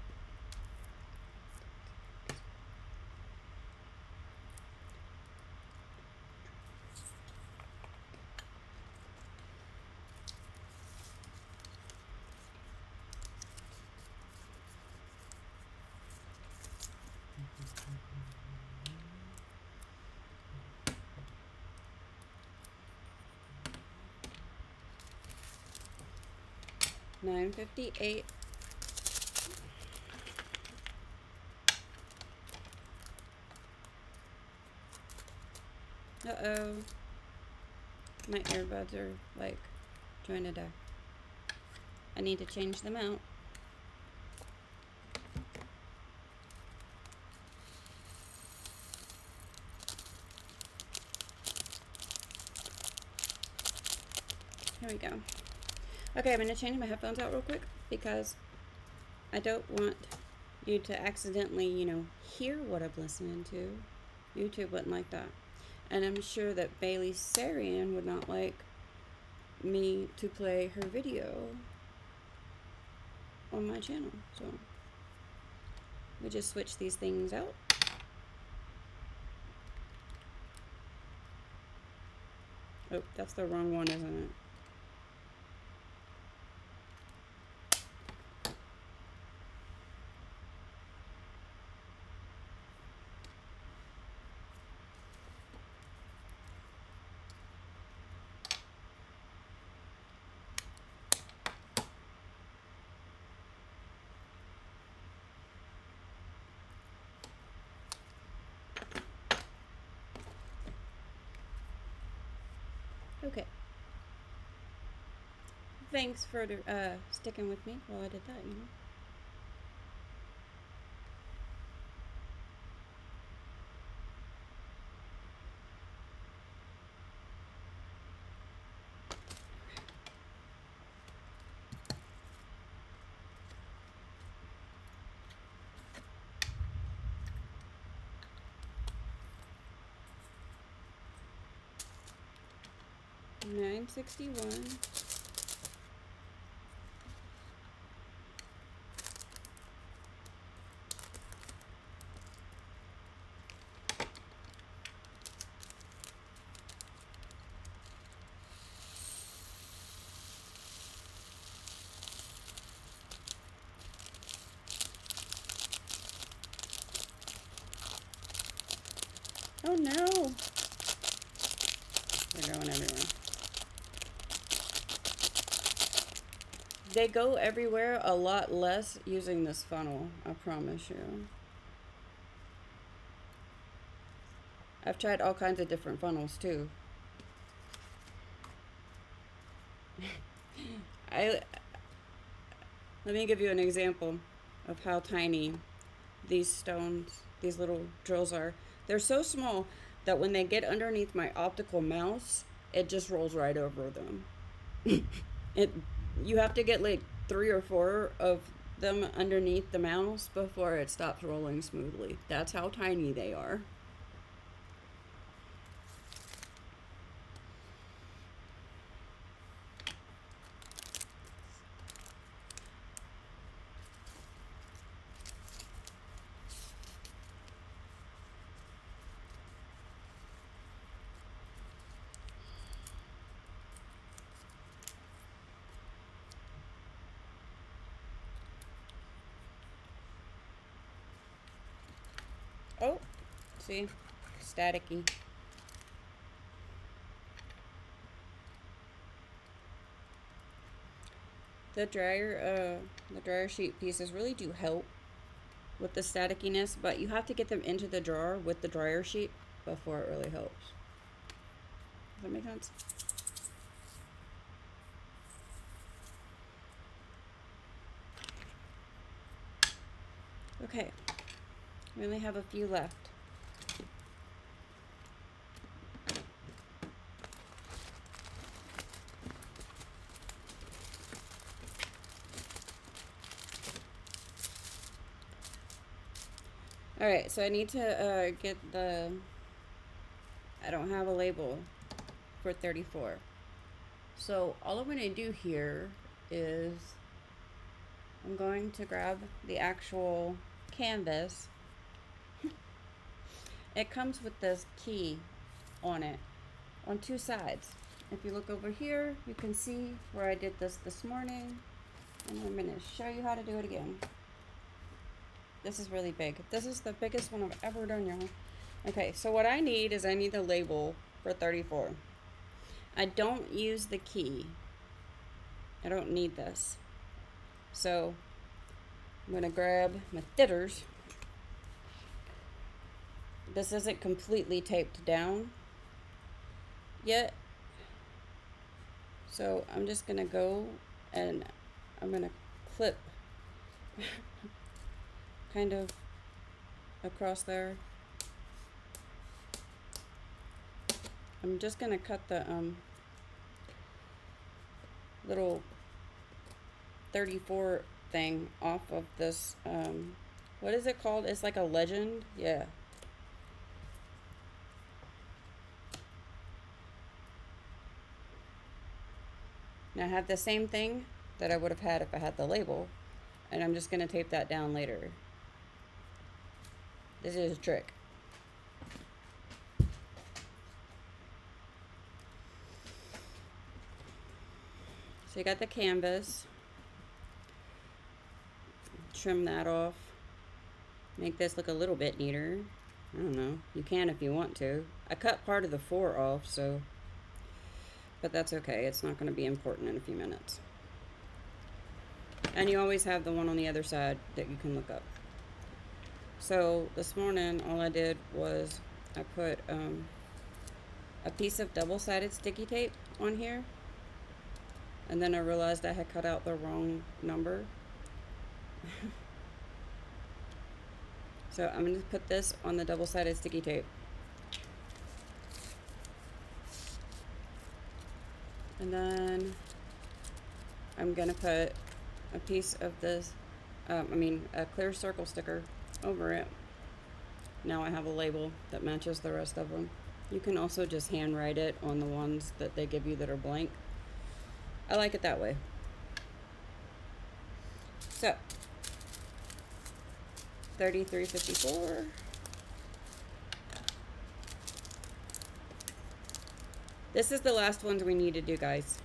$9.58. Uh-oh. My earbuds are, like, trying to die. I need to change them out. Here we go. Okay, I'm going to change my headphones out real quick because I don't want you to accidentally, you know, hear what I'm listening to. YouTube wouldn't like that. And I'm sure that Bailey Sarian would not like me to play her video on my channel. So we just switch these things out. Oh, that's the wrong one, isn't it? Okay. Thanks for sticking with me while I did that, you know. $9.61. Oh no! They're going everywhere. They go everywhere a lot less using this funnel, I promise you. I've tried all kinds of different funnels too. I let me give you an example of how tiny these stones, these little drills are. They're so small that when they get underneath my optical mouse, it just rolls right over them. it You have to get like 3 or 4 of them underneath the mouse before it stops rolling smoothly. That's how tiny they are. Oh, see? Staticky. The dryer sheet pieces really do help with the statickiness, but you have to get them into the drawer with the dryer sheet before it really helps. Does that make sense? Okay, we only have a few left. Alright, so I need to get the... I don't have a label for 34. So all I'm going to do here is I'm going to grab the actual canvas. It comes with this key on it on 2 sides. If you look over here, you can see where I did this morning, and I'm going to show you how to do it again. This is really big. This is the biggest one I've ever done, y'all. Okay, so what I need is I need the label for 34. I don't use the key. I don't need this. So I'm gonna grab my thitters. This isn't completely taped down yet. So I'm just gonna go and I'm gonna clip kind of across there. I'm just gonna cut the little 34 thing off of this, what is it called? It's like a legend. Yeah. Now I have the same thing that I would have had if I had the label, and I'm just gonna tape that down later. This is a trick. So you got the canvas. Trim that off. Make this look a little bit neater. I don't know. You can if you want to. I cut part of the 4 off, so... But that's okay. It's not going to be important in a few minutes. And you always have the one on the other side that you can look up. So this morning, all I did was I put a piece of double-sided sticky tape on here. And then I realized I had cut out the wrong number. So I'm going to put this on the double-sided sticky tape. And then I'm going to put a piece of this, a clear circle sticker over it. Now I have a label that matches the rest of them. You can also just handwrite it on the ones that they give you that are blank. I like it that way. So 3354. This is the last ones we need to do, guys.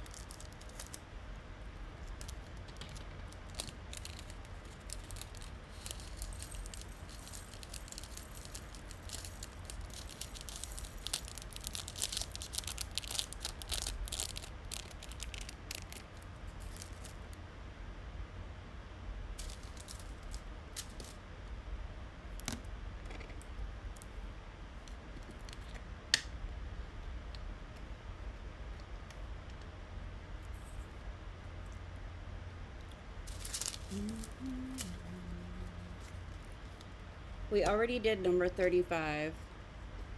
We already did number 35.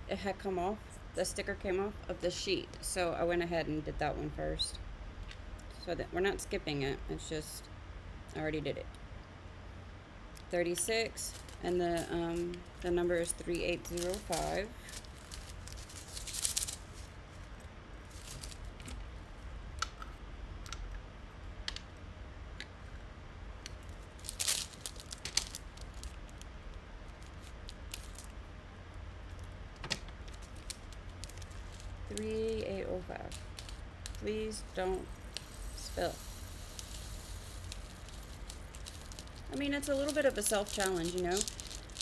It had come off, the sticker came off of the sheet, so I went ahead and did that one first. So that we're not skipping it, it's just, I already did it. 36, and the number is 3805. Please don't spill. I mean, it's a little bit of a self-challenge, you know?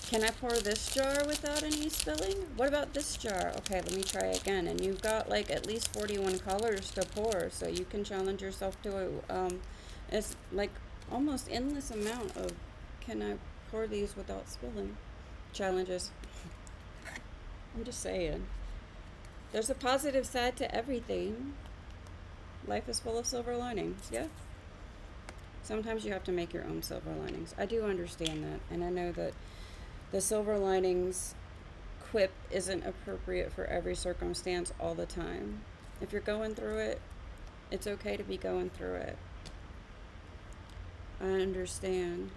Can I pour this jar without any spilling? What about this jar? Okay, let me try again. And you've got like at least 41 colors to pour, so you can challenge yourself to it's like almost endless amount of can I pour these without spilling challenges. I'm just saying. There's a positive side to everything. Life is full of silver linings, yeah? Sometimes you have to make your own silver linings. I do understand that, and I know that the silver linings quip isn't appropriate for every circumstance all the time. If you're going through it, it's okay to be going through it. I understand.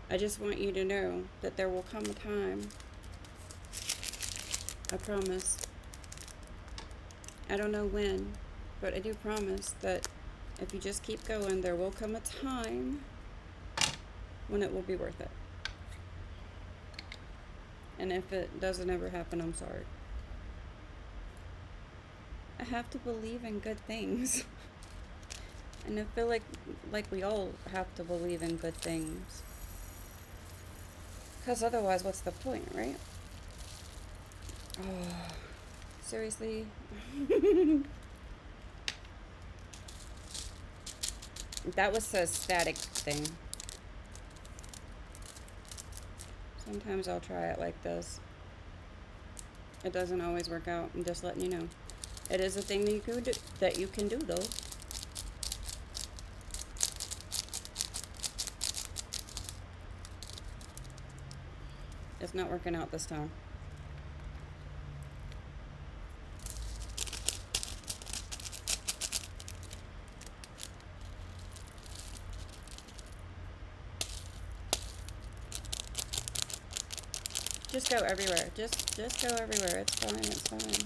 I just want you to know that there will come a time. I promise. I don't know when, but I do promise that if you just keep going, there will come a time when it will be worth it. And if it doesn't ever happen, I'm sorry. I have to believe in good things. And I feel like we all have to believe in good things. Because otherwise, what's the point, right? Oh, seriously? That was a static thing. Sometimes I'll try it like this. It doesn't always work out. I'm just letting you know. It is a thing that you can do though. It's not working out this time. Just go everywhere. Just go everywhere. It's fine. It's fine.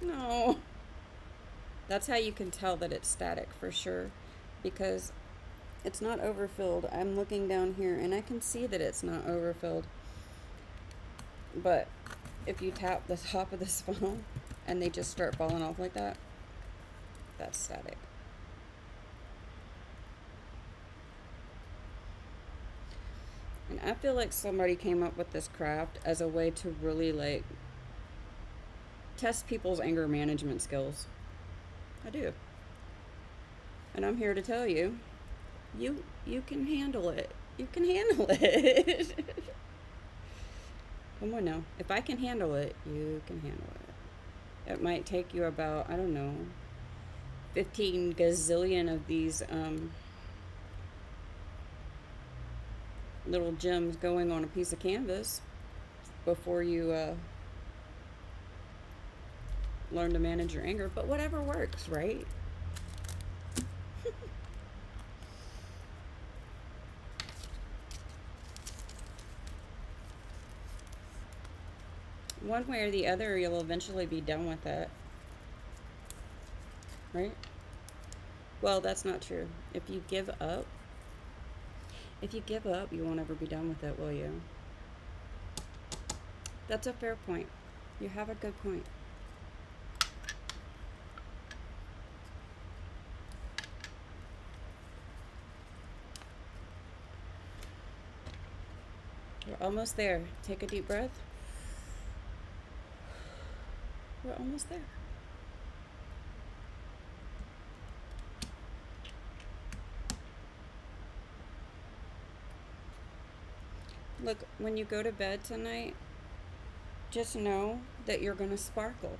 No. That's how you can tell that it's static for sure, because it's not overfilled. I'm looking down here and I can see that it's not overfilled. But if you tap the top of this funnel and they just start falling off like that, that's static. And I feel like somebody came up with this craft as a way to really like test people's anger management skills. I do. And I'm here to tell you, you can handle it. You can handle it. Come on now. If I can handle it, you can handle it. It might take you about, I don't know, 15 gazillion of these little gems going on a piece of canvas before you learn to manage your anger. But whatever works, right? One way or the other, you'll eventually be done with it. Right? Well, that's not true. If you give up, you won't ever be done with it, will you? That's a fair point. You have a good point. We're almost there. Take a deep breath. We're almost there. Look, when you go to bed tonight, just know that you're gonna sparkle.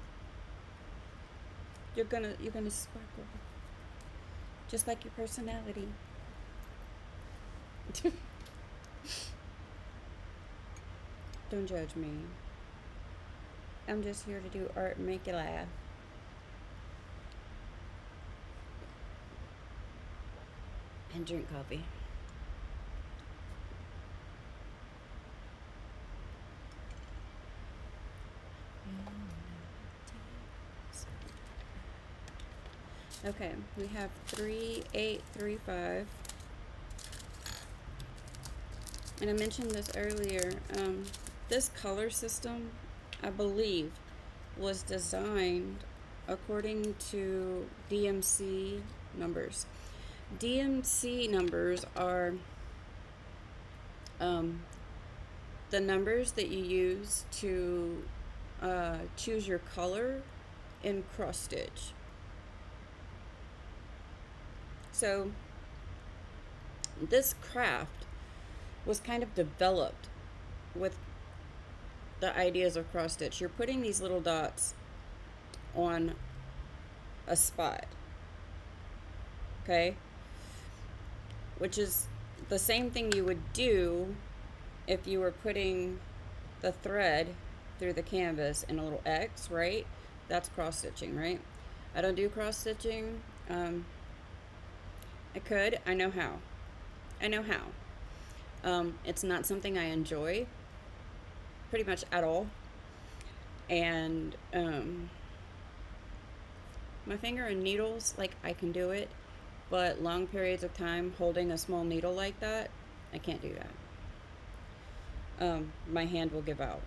You're gonna sparkle. Just like your personality. Don't judge me. I'm just here to do art and make you laugh. And drink coffee. Okay, we have 3835. And I mentioned this earlier. This color system, I believe, was designed according to DMC numbers. DMC numbers are the numbers that you use to choose your color in cross stitch. So this craft was kind of developed with the ideas of cross stitch. You're putting these little dots on a spot, okay, which is the same thing you would do if you were putting the thread through the canvas in a little X, right? That's cross stitching, right? I don't do cross stitching. I could. I know how. It's not something I enjoy pretty much at all. And my finger and needles, like, I can do it, but long periods of time holding a small needle like that, I can't do that. My hand will give out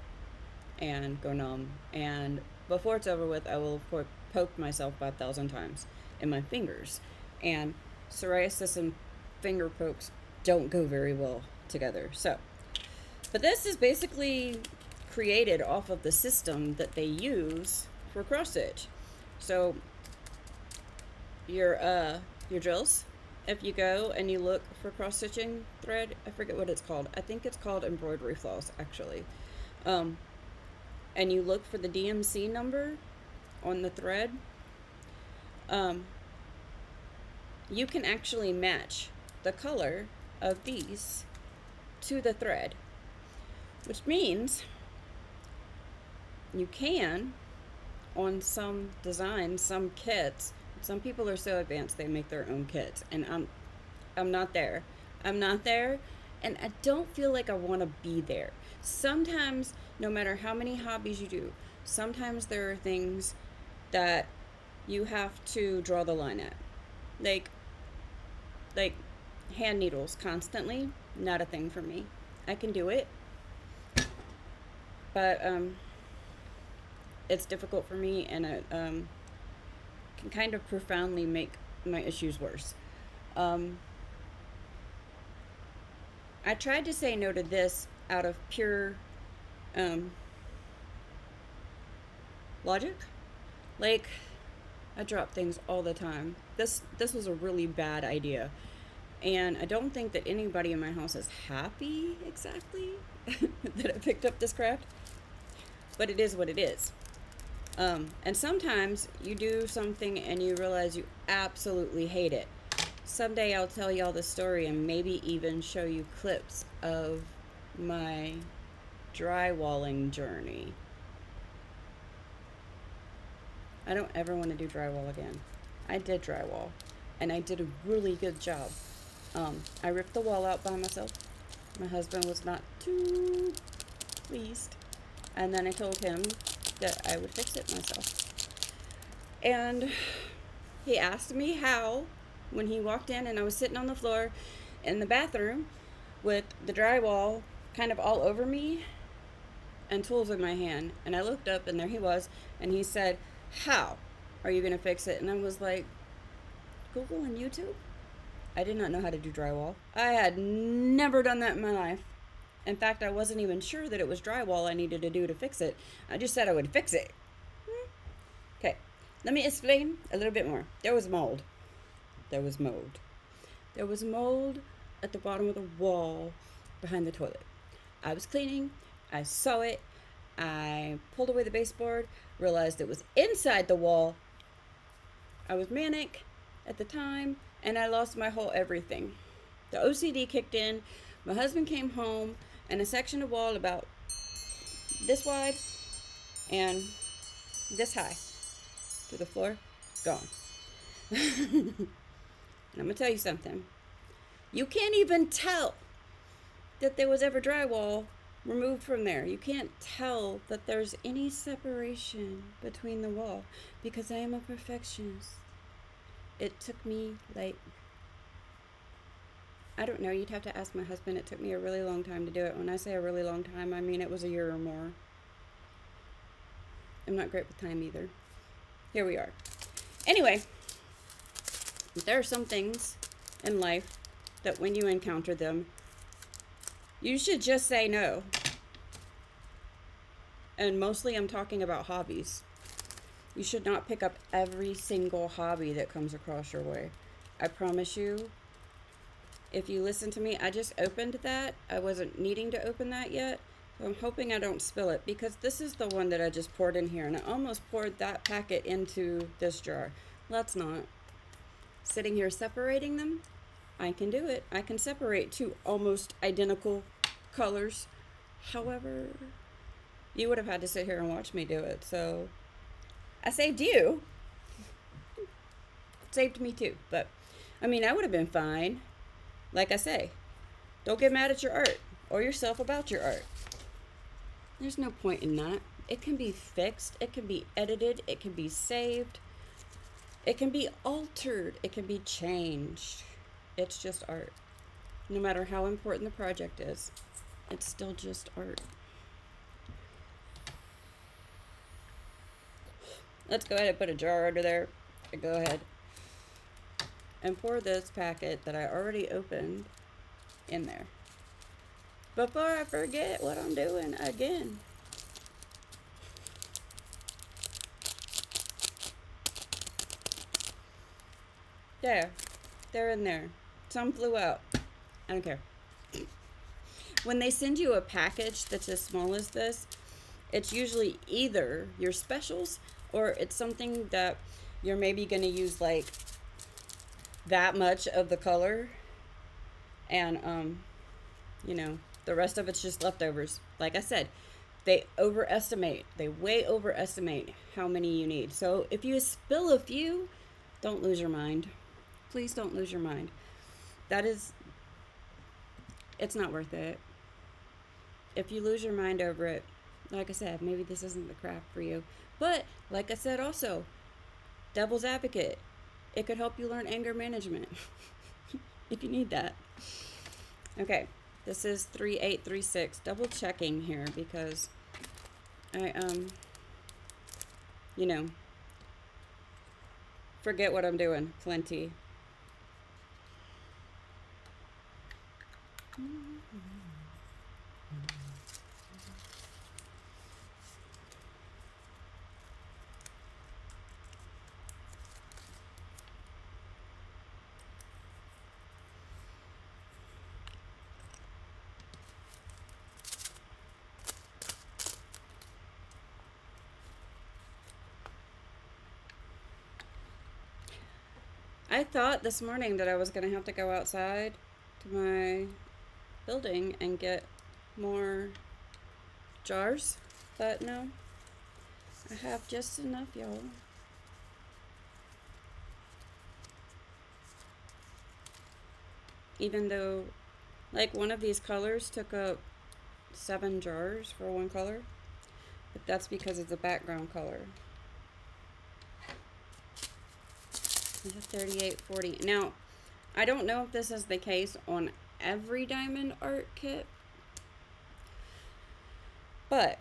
and go numb, and before it's over with, I will have poked myself 5,000 times in my fingers, and psoriasis and finger pokes don't go very well together. So, but this is basically created off of the system that they use for cross stitch. So your drills, if you go and you look for cross stitching thread, I forget what it's called. I think it's called embroidery floss, actually. And you look for the DMC number on the thread, you can actually match the color of these to the thread, which means you can, on some designs, some kits, some people are so advanced they make their own kits, and I'm not there. I'm not there, and I don't feel like I want to be there. Sometimes, no matter how many hobbies you do, sometimes there are things that you have to draw the line at. Like hand needles constantly, not a thing for me. I can do it, but it's difficult for me, and it can kind of profoundly make my issues worse. I tried to say no to this out of pure logic. Like, I drop things all the time. This was a really bad idea, and I don't think that anybody in my house is happy exactly that I picked up this craft, but it is what it is. And sometimes you do something and you realize you absolutely hate it. Someday I'll tell y'all the story and maybe even show you clips of my drywalling journey. I don't ever want to do drywall again. I did drywall, and I did a really good job. I ripped the wall out by myself. My husband was not too pleased, and then I told him that I would fix it myself. And he asked me how when he walked in, and I was sitting on the floor in the bathroom with the drywall kind of all over me and tools in my hand. And I looked up, and there he was, and he said, "How are you going to fix it?" And I was like, Google and YouTube? I did not know how to do drywall. I had never done that in my life. In fact, I wasn't even sure that it was drywall I needed to do to fix it. I just said I would fix it. Okay, let me explain a little bit more. There was mold. There was mold. There was mold at the bottom of the wall behind the toilet. I was cleaning, I saw it, I pulled away the baseboard, realized it was inside the wall. I was manic at the time, and I lost my whole everything. The OCD kicked in. My husband came home, and a section of wall about this wide and this high to the floor, gone. And I'm gonna tell you something. You can't even tell that there was ever drywall removed from there. You can't tell that there's any separation between the wall because I am a perfectionist. It took me like, I don't know, you'd have to ask my husband. It took me a really long time to do it. When I say a really long time, I mean it was a year or more. I'm not great with time either. Here we are. Anyway, there are some things in life that when you encounter them, you should just say no. And mostly I'm talking about hobbies. You should not pick up every single hobby that comes across your way. I promise you, if you listen to me, I just opened that. I wasn't needing to open that yet. So I'm hoping I don't spill it because this is the one that I just poured in here. And I almost poured that packet into this jar. Let's not. Sitting here separating them, I can do it. I can separate two almost identical colors. However, you would have had to sit here and watch me do it. So I saved you. Saved me too. But I mean, I would have been fine. Like I say, don't get mad at your art or yourself about your art. There's no point in that. It can be fixed. It can be edited. It can be saved. It can be altered. It can be changed. It's just art. No matter how important the project is, it's still just art. Let's go ahead and put a jar under there. Go ahead and pour this packet that I already opened in there. Before I forget what I'm doing again. There. They're in there. Some flew out. I don't care. When they send you a package that's as small as this, it's usually either your specials or it's something that you're maybe going to use like that much of the color and you know, the rest of it's just leftovers. Like I said, they way overestimate how many you need. So if you spill a few, don't lose your mind. Please don't lose your mind. It's not worth it. If you lose your mind over it, like I said, maybe this isn't the craft for you. But like I said also, devil's advocate, it could help you learn anger management if you need that. Okay, this is 3836. Double checking here because I you know, forget what I'm doing plenty. I thought this morning that I was going to have to go outside to my building and get more jars, but no, I have just enough, y'all. Even though, like, one of these colors took up 7 jars for one color, but that's because it's a background color. It's a 3840. Now, I don't know if this is the case on every diamond art kit, but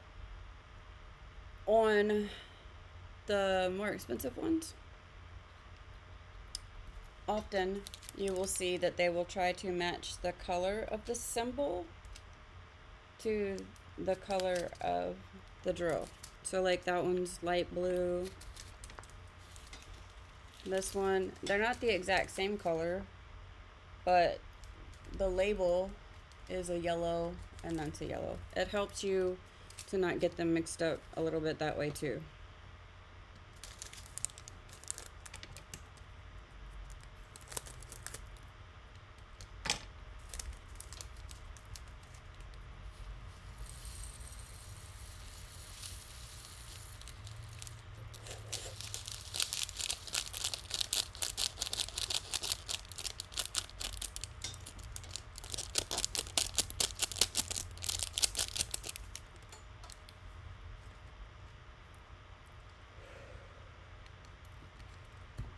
on the more expensive ones, often you will see that they will try to match the color of the symbol to the color of the drill. So like that one's light blue. This one, they're not the exact same color, but the label is a yellow, and that's a yellow. It helps you to not get them mixed up a little bit that way too.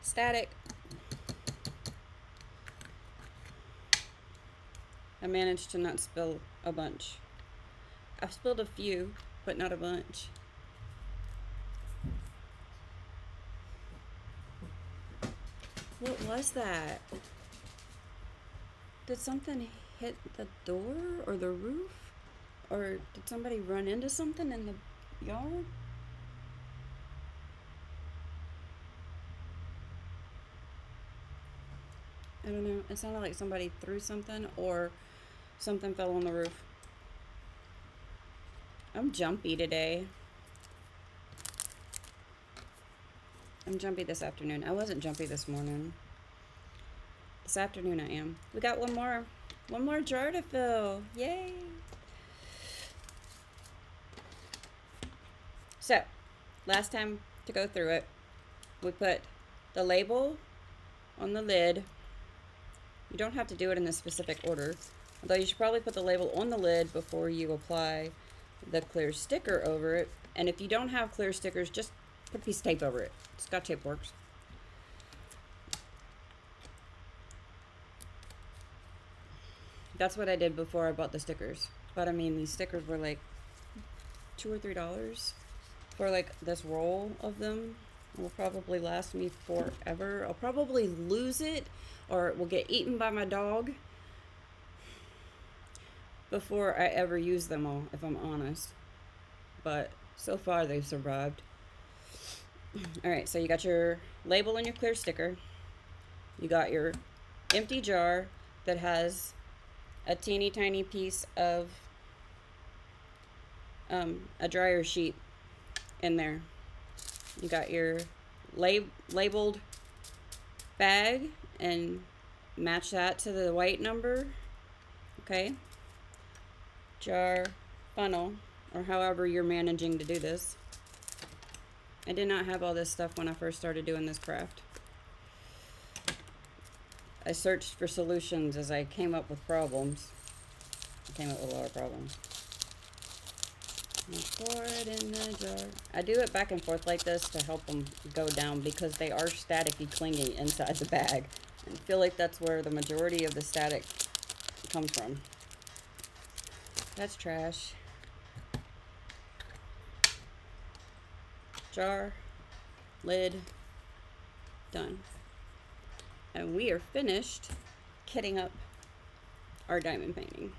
Static. I managed to not spill a bunch. I've spilled a few, but not a bunch. What was that? Did something hit the door or the roof? Or did somebody run into something in the yard? I don't know. It sounded like somebody threw something or something fell on the roof. I'm jumpy today. I'm jumpy this afternoon. I wasn't jumpy this morning. This afternoon I am. We got one more jar to fill. Yay! So, last time to go through it, we put the label on the lid. You don't have to do it in a specific order, although you should probably put the label on the lid before you apply the clear sticker over it. And if you don't have clear stickers, just put a piece of tape over it. Scotch tape works. That's what I did before I bought the stickers. But I mean, these stickers were like $2 or $3 for like this roll of them. It will probably last me forever. I'll probably lose it or it will get eaten by my dog before I ever use them all, if I'm honest. But so far they've survived. Alright, so you got your label and your clear sticker. You got your empty jar that has a teeny tiny piece of a dryer sheet in there. You got your labeled bag and match that to the white number. Okay. Jar, funnel, or however you're managing to do this. I did not have all this stuff when I first started doing this craft. I searched for solutions as I came up with problems. I came up with a lot of problems. Pour it in the jar. I do it back and forth like this to help them go down because they are staticky clinging inside the bag. And I feel like that's where the majority of the static comes from. That's trash. Jar, lid, done. And we are finished kitting up our diamond painting.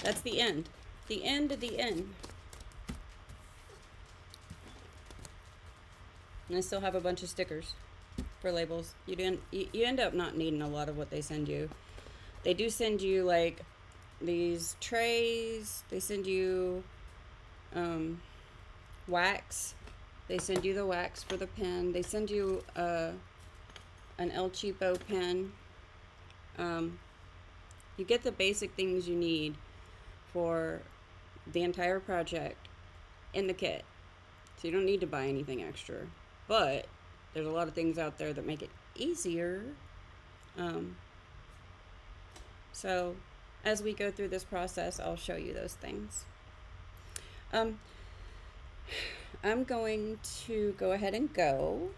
That's the end. The end of the end. And I still have a bunch of stickers for labels. You end up not needing a lot of what they send you. They do send you like these trays. They send you wax. They send you the wax for the pen. They send you an El Cheapo pen. You get the basic things you need for the entire project in the kit. So you don't need to buy anything extra. But there's a lot of things out there that make it easier. So as we go through this process, I'll show you those things. I'm going to go ahead and go.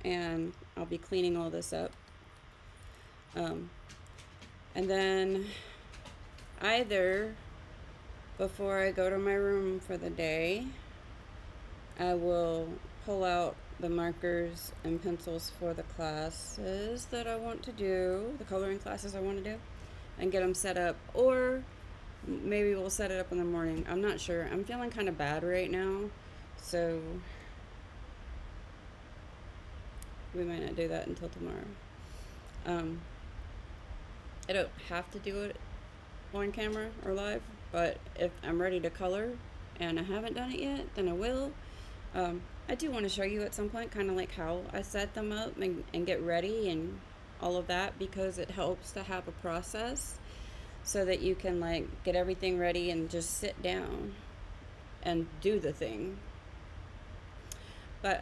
And I'll be cleaning all this up. And then either before I go to my room for the day, I will pull out the markers and pencils for the classes that I want to do, the coloring classes I want to do, and get them set up. Or maybe we'll set it up in the morning. I'm not sure. I'm feeling kind of bad right now, so we might not do that until tomorrow. I don't have to do it on camera or live, but if I'm ready to color and I haven't done it yet, then I will. I do want to show you at some point kind of like how I set them up and get ready and all of that, because it helps to have a process so that you can like get everything ready and just sit down and do the thing. But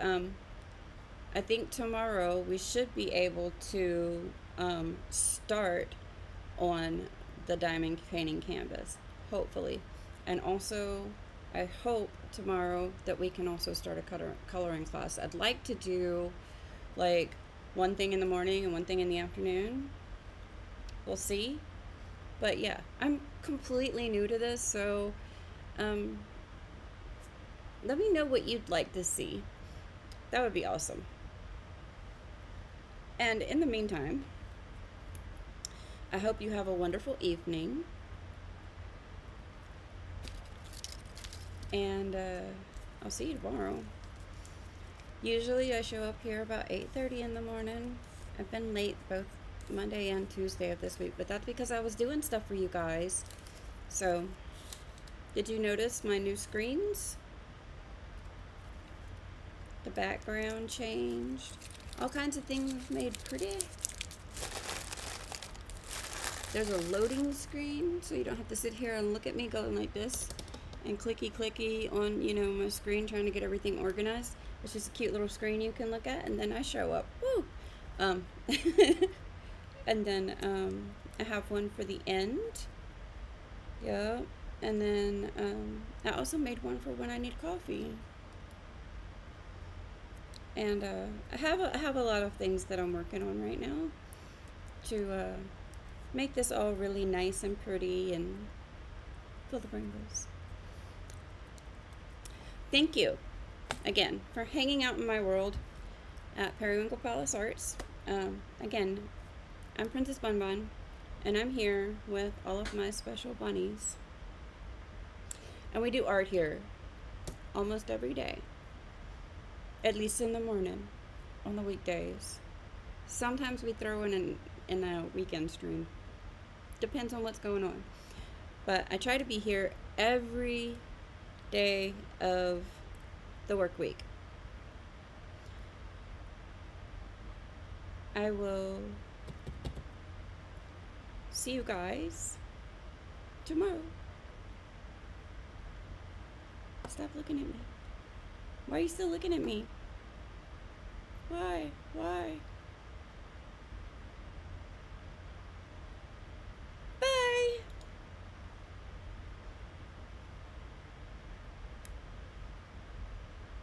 I think tomorrow we should be able to start on the diamond painting canvas, hopefully. And also, I hope tomorrow that we can also start a coloring class. I'd like to do like one thing in the morning and one thing in the afternoon. We'll see. But yeah, I'm completely new to this, so let me know what you'd like to see. That would be awesome. And in the meantime, I hope you have a wonderful evening. And I'll see you tomorrow. Usually I show up here about 8:30 in the morning. I've been late both Monday and Tuesday of this week, but that's because I was doing stuff for you guys. So, did you notice my new screens? The background changed. All kinds of things made pretty. There's a loading screen, so you don't have to sit here and look at me going like this and clicky clicky on, you know, my screen trying to get everything organized. It's just a cute little screen you can look at, and then I show up. Woo! And then I have one for the end. Yep. And then I also made one for when I need coffee. And I have a lot of things that I'm working on right now to make this all really nice and pretty and full of rainbows. Thank you again for hanging out in my world at Periwinkle Palace Arts. Again, I'm Princess Bun Bun, and I'm here with all of my special bunnies. And we do art here almost every day, at least in the morning on the weekdays. Sometimes we throw in a weekend stream. Depends on what's going on. But I try to be here every day of the work week. I will see you guys tomorrow. Stop looking at me. Why are you still looking at me? Why? Why?